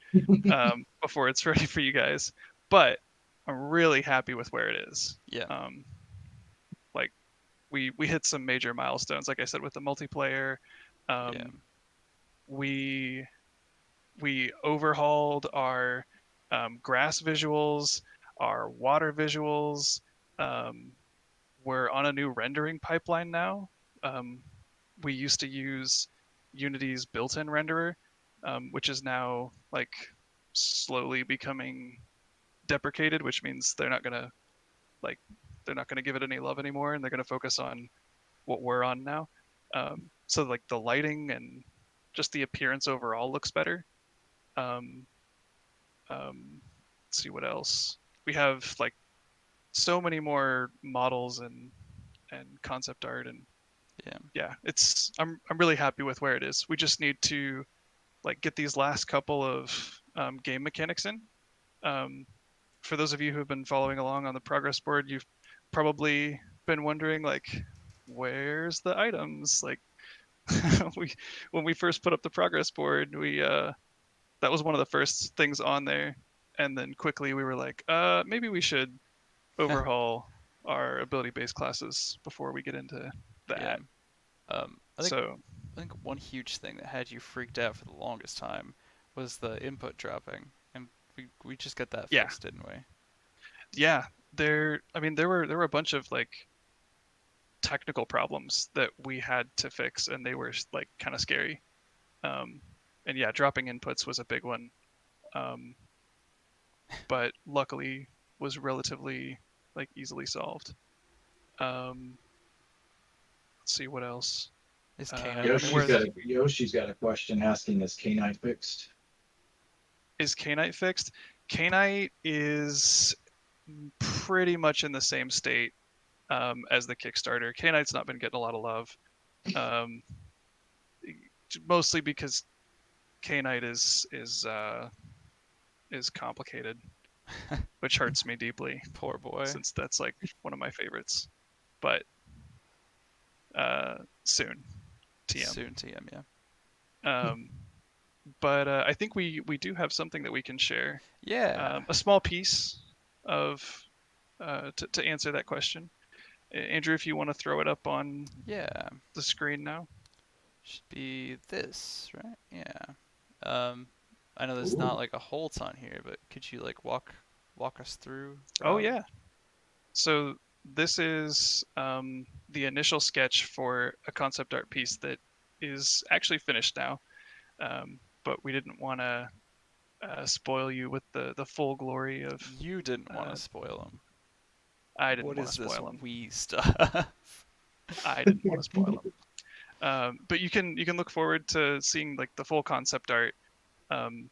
before it's ready for you guys. But I'm really happy with where it is. Yeah. Like we hit some major milestones, like I said, with the multiplayer. Yeah. We we overhauled our grass visuals, our water visuals. Um, we're on a new rendering pipeline now. Um, we used to use Unity's built-in renderer, which is now like slowly becoming deprecated, which means like they're not gonna give it any love anymore, and they're gonna focus on what we're on now. So like the lighting and just the appearance overall looks better. Um, let's see what else. We have like so many more models and concept art, and Yeah. yeah, I'm really happy with where it is. We just need to like get these last couple of game mechanics in. Um, for those of you who have been following along on the progress board, you've probably been wondering like, where's the items? Like we when we first put up the progress board, we that was one of the first things on there, and then quickly we were like, maybe we should overhaul our ability-based classes before we get into Yeah. that. I think So one huge thing that had you freaked out for the longest time was the input dropping, and we just got that yeah, fixed, didn't we? yeah, I mean, there were a bunch of like technical problems that we had to fix, and they were like kind of scary. Um, and yeah, dropping inputs was a big one, um, but luckily was relatively like easily solved. Um, let's see what else. Is Uh, K9 I mean, whereas Yoshi's got a question asking, is K9 fixed? is K-Knight fixed? K-Knight is pretty much in the same state as the Kickstarter. K-Knight's not been getting a lot of love, um, mostly because K-Knight is complicated, which hurts me deeply Poor boy. since that's like one of my favorites. But soon, TM. Soon TM, yeah. Um, but I think we do have something that we can share. Yeah. A small piece of to answer that question. Andrew, if you want to throw it up on Yeah. the screen now. Should be this, right? Yeah. Um, I know there's not Ooh. like a whole ton here, but could you like walk us through, Oh Rob? yeah. So this is the initial sketch for a concept art piece that is actually finished now, but we didn't want to spoil you with the full glory of. You didn't want to Uh, spoil them. I didn't What want to is this spoil them. wee stuff? I didn't want to spoil them. But you can look forward to seeing like the full concept art. Um,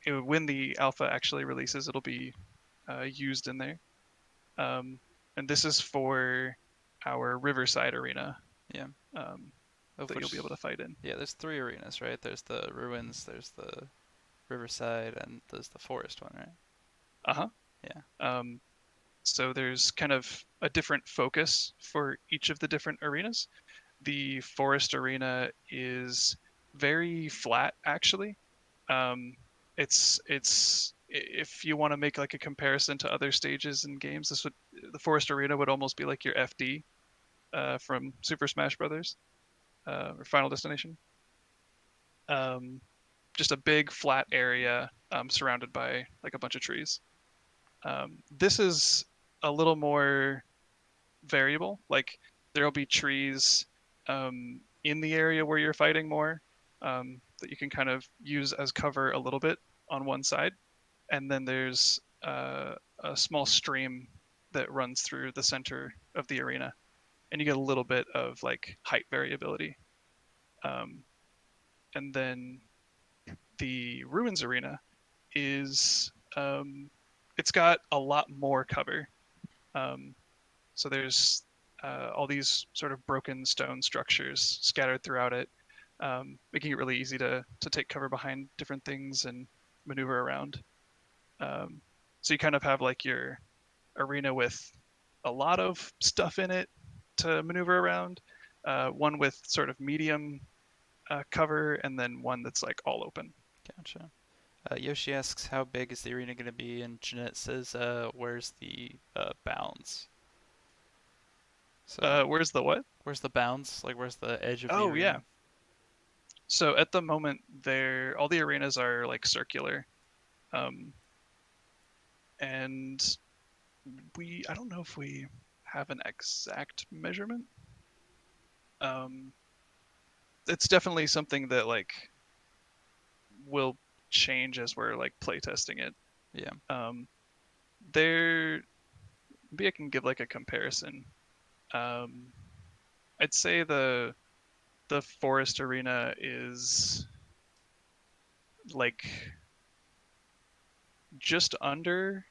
when the alpha actually releases, it'll be used in there. And this is for our Riverside arena Yeah. um, Of that you'll which, be able to fight in. yeah, there's three arenas, right? There's the ruins, there's the riverside, and there's the forest one, right? Uh-huh. Yeah. So there's kind of a different focus for each of the different arenas. The forest arena is very flat actually. It's if you want to make like a comparison to other stages in games, the Forest Arena would almost be like your FD from Super Smash Brothers or Final Destination. Um, just a big flat area surrounded by like a bunch of trees. This is a little more variable. Like there'll be trees in the area where you're fighting more that you can kind of use as cover a little bit on one side, and then there's a small stream that runs through the center of the arena, and you get a little bit of like height variability. Um, and then the Ruins Arena is it's got a lot more cover. Um, so there's all these sort of broken stone structures scattered throughout it, making it really easy to take cover behind different things and maneuver around. So you kind of have like your arena with a lot of stuff in it to maneuver around, one with sort of medium cover, and then one that's like all open. Gotcha. Yoshi asks, how big is the arena going to be? And Jeanette says, where's the bounds? So, Where's the what? where's the bounds? Like, where's the edge of the Oh yeah. arena? So at the moment, all the arenas are like circular, um, and I don't know if we have an exact measurement. It's definitely something that like will change as we're like playtesting it. Yeah. There, maybe I can give like a comparison. Um, I'd say the forest arena is like just under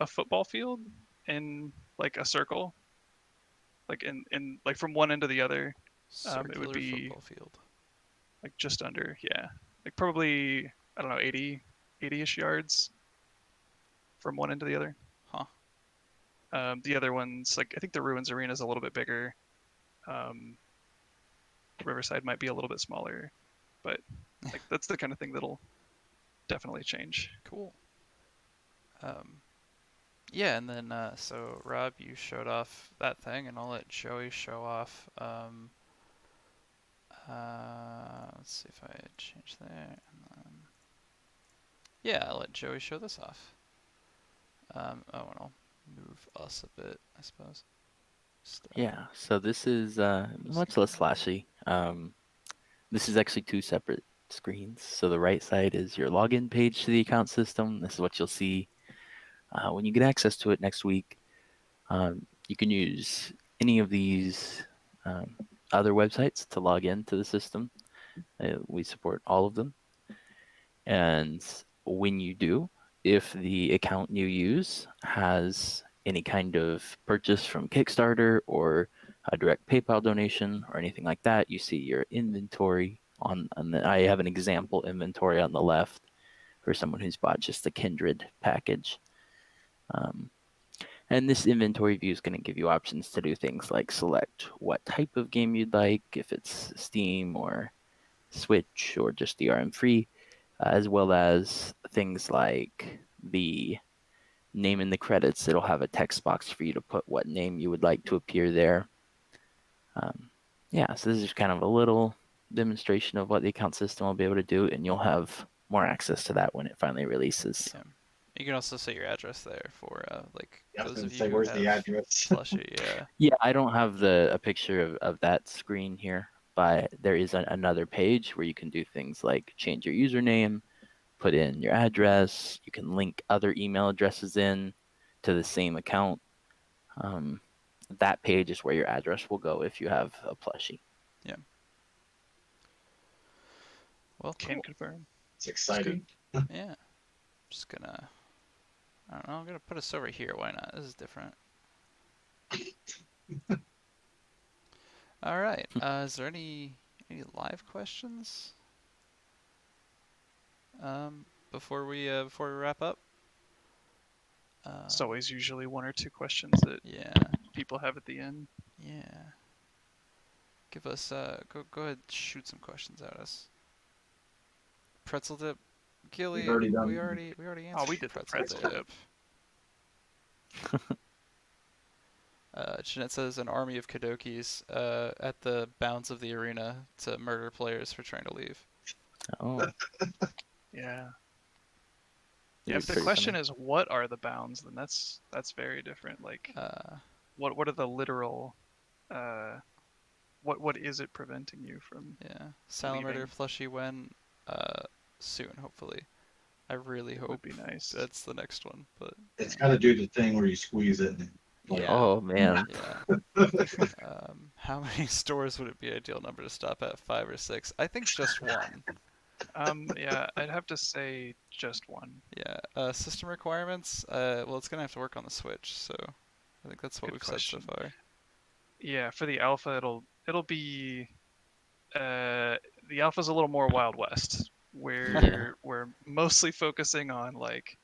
a football field in like a circle, like in like from one end to the other. It would Circular be football field. like just under, yeah, like probably I don't know 80-ish yards from one end to the other. Huh. The other ones, like I think the Ruins Arena is a little bit bigger. Riverside might be a little bit smaller, but like that's the kind of thing that'll definitely change. Cool. Yeah, and then so Rob, you showed off that thing, and I'll let Joey show off. Let's see if I change there, and then yeah, I'll let Joey show this off. Oh, and I'll move us a bit, I suppose. Yeah, so this is much less flashy. This is actually two separate screens. So the right side is your login page to the account system. This is what you'll see when you get access to it next week. You can use any of these other websites to log into the system. We support all of them. And when you do, if the account you use has any kind of purchase from Kickstarter or a direct PayPal donation or anything like that, you see your inventory I have an example inventory on the left for someone who's bought just the Kindred package. And this inventory view is going to give you options to do things like select what type of game you'd like, if it's Steam or Switch or just DRM free, as well as things like the name in the credits. It'll have a text box for you to put what name you would like to appear there. Yeah, so this is kind of a little demonstration of what the account system will be able to do, and you'll have more access to that when it finally releases. Yeah. You can also set your address there for like Yeah, I was those gonna of you say, who where's have the address? Plushie. Yeah. Yeah, I don't have a picture of that screen here, but there is another page where you can do things like change your username, put in your address. You can link other email addresses in to the same account. That page is where your address will go if you have a plushie. Yeah. Well, Can cool. confirm. It's exciting. Yeah. Just gonna. I don't know. I'm gonna put us over here. Why not? This is different. All right. Is there any live questions? Before we wrap up. It's always usually one or two questions that Yeah. people have at the end. Yeah. Give us go ahead, shoot some questions at us. Pretzel dip. We've Gilly, already we done. already Oh, we answered did the pretzel pretzel dip. dip. Jeanette says an army of Kadokis at the bounds of the arena to murder players for trying to leave. Oh, Yeah. that'd Yeah, be if the pretty question funny. is what are the bounds, then that's very different. Like Uh, what are the literal what is it preventing you from yeah. Salamander, leaving? Flushy when soon, hopefully. I really It would hope be nice. that's the next one, but It's got to do the thing where you squeeze it. And, like, yeah. Oh man. Yeah. How many stores would it be ideal number to stop at? 5 or 6? I think just one. Yeah, I'd have to say just one. Yeah. System requirements. Well, it's gonna have to work on the Switch, so I think that's what Good we've said so question. far. Yeah, for the alpha it'll be the alpha's a little more Wild West, Yeah. where we're mostly focusing on like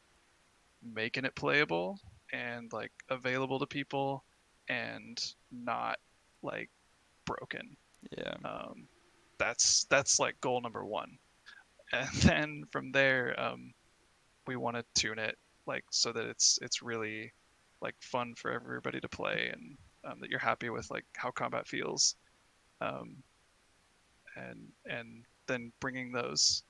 making it playable and like available to people and not like broken. Yeah. That's like goal number one. And then from there, we want to tune it like so that it's really like fun for everybody to play and that you're happy with like how combat feels. Um, and then bringing those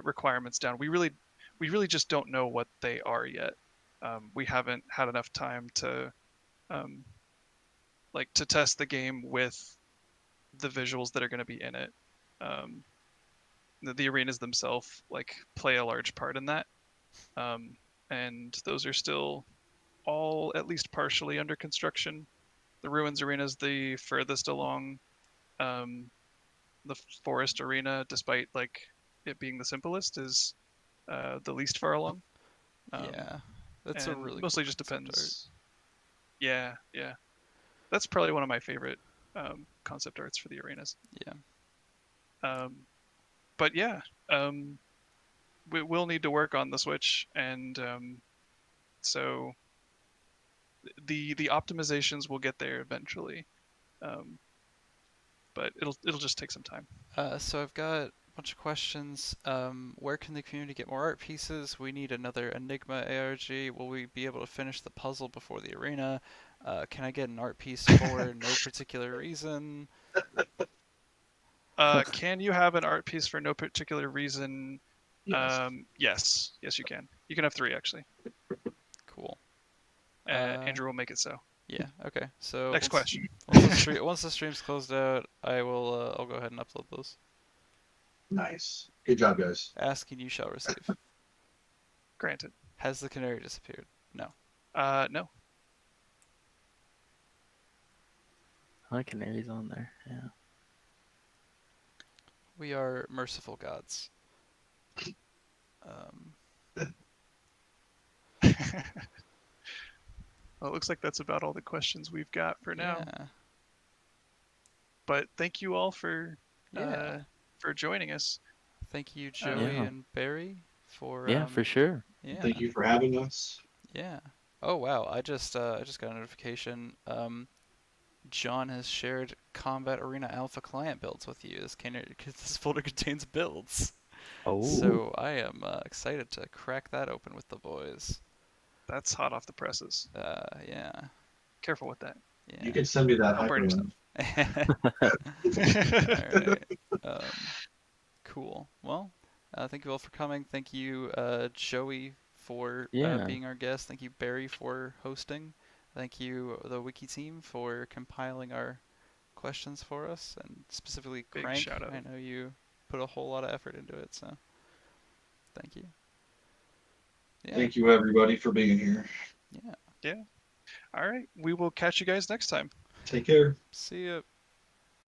requirements down. We really just don't know what they are yet. We haven't had enough time to um, like to test the game with the visuals that are going to be in it. Um, the arenas themselves like play a large part in that, um, and those are still all at least partially under construction. The ruins arena is the furthest along. Um, the forest arena, despite like it being the simplest, is the least far along. Um, Yeah. That's a and really cool mostly just concept art. depends. Yeah, yeah. That's probably one of my favorite concept arts for the arenas. Yeah. Um, but yeah, um, we will need to work on the Switch, and so the optimizations will get there eventually. Um, but it'll just take some time. So I've got a bunch of questions. Where can the community get more art pieces? We need another Enigma ARG. Will we be able to finish the puzzle before the arena? Can I get an art piece for no particular reason? Can you have an art piece for no particular reason? yes. Yes, you can. You can have three actually. Cool. Uh, Andrew will make it so. yeah. Okay. So Next question. once the stream's closed out, I will. I'll go ahead and upload those. Nice. Good job, guys. Ask and you shall receive. Granted. Has the canary disappeared? No. No. Oh, canaries on there. Yeah. We are merciful gods. Well, it looks like that's about all the questions we've got for now. Yeah. But thank you all for Yeah. joining us. Thank you, Joey Yeah. and Barry, for Yeah, for sure. yeah. Thank you for having us. Yeah. Oh wow, I just got a notification. John has shared Combat Arena Alpha client builds with you. This folder contains builds. Oh. So I am excited to crack that open with the boys. That's hot off the presses. Yeah. Careful with that. Yeah. You can send me that Don't burn yourself. Alright. Cool. Well, thank you all for coming. Thank you, Joey, for Yeah. being our guest. Thank you, Barry, for hosting. Thank you, the Wiki team, for compiling our questions for us, and specifically Big Crank. shout out. I know you put a whole lot of effort into it, so thank you. Yeah. Thank you, everybody, for being here. Yeah. Yeah. All right. We will catch you guys next time. Take care. See ya.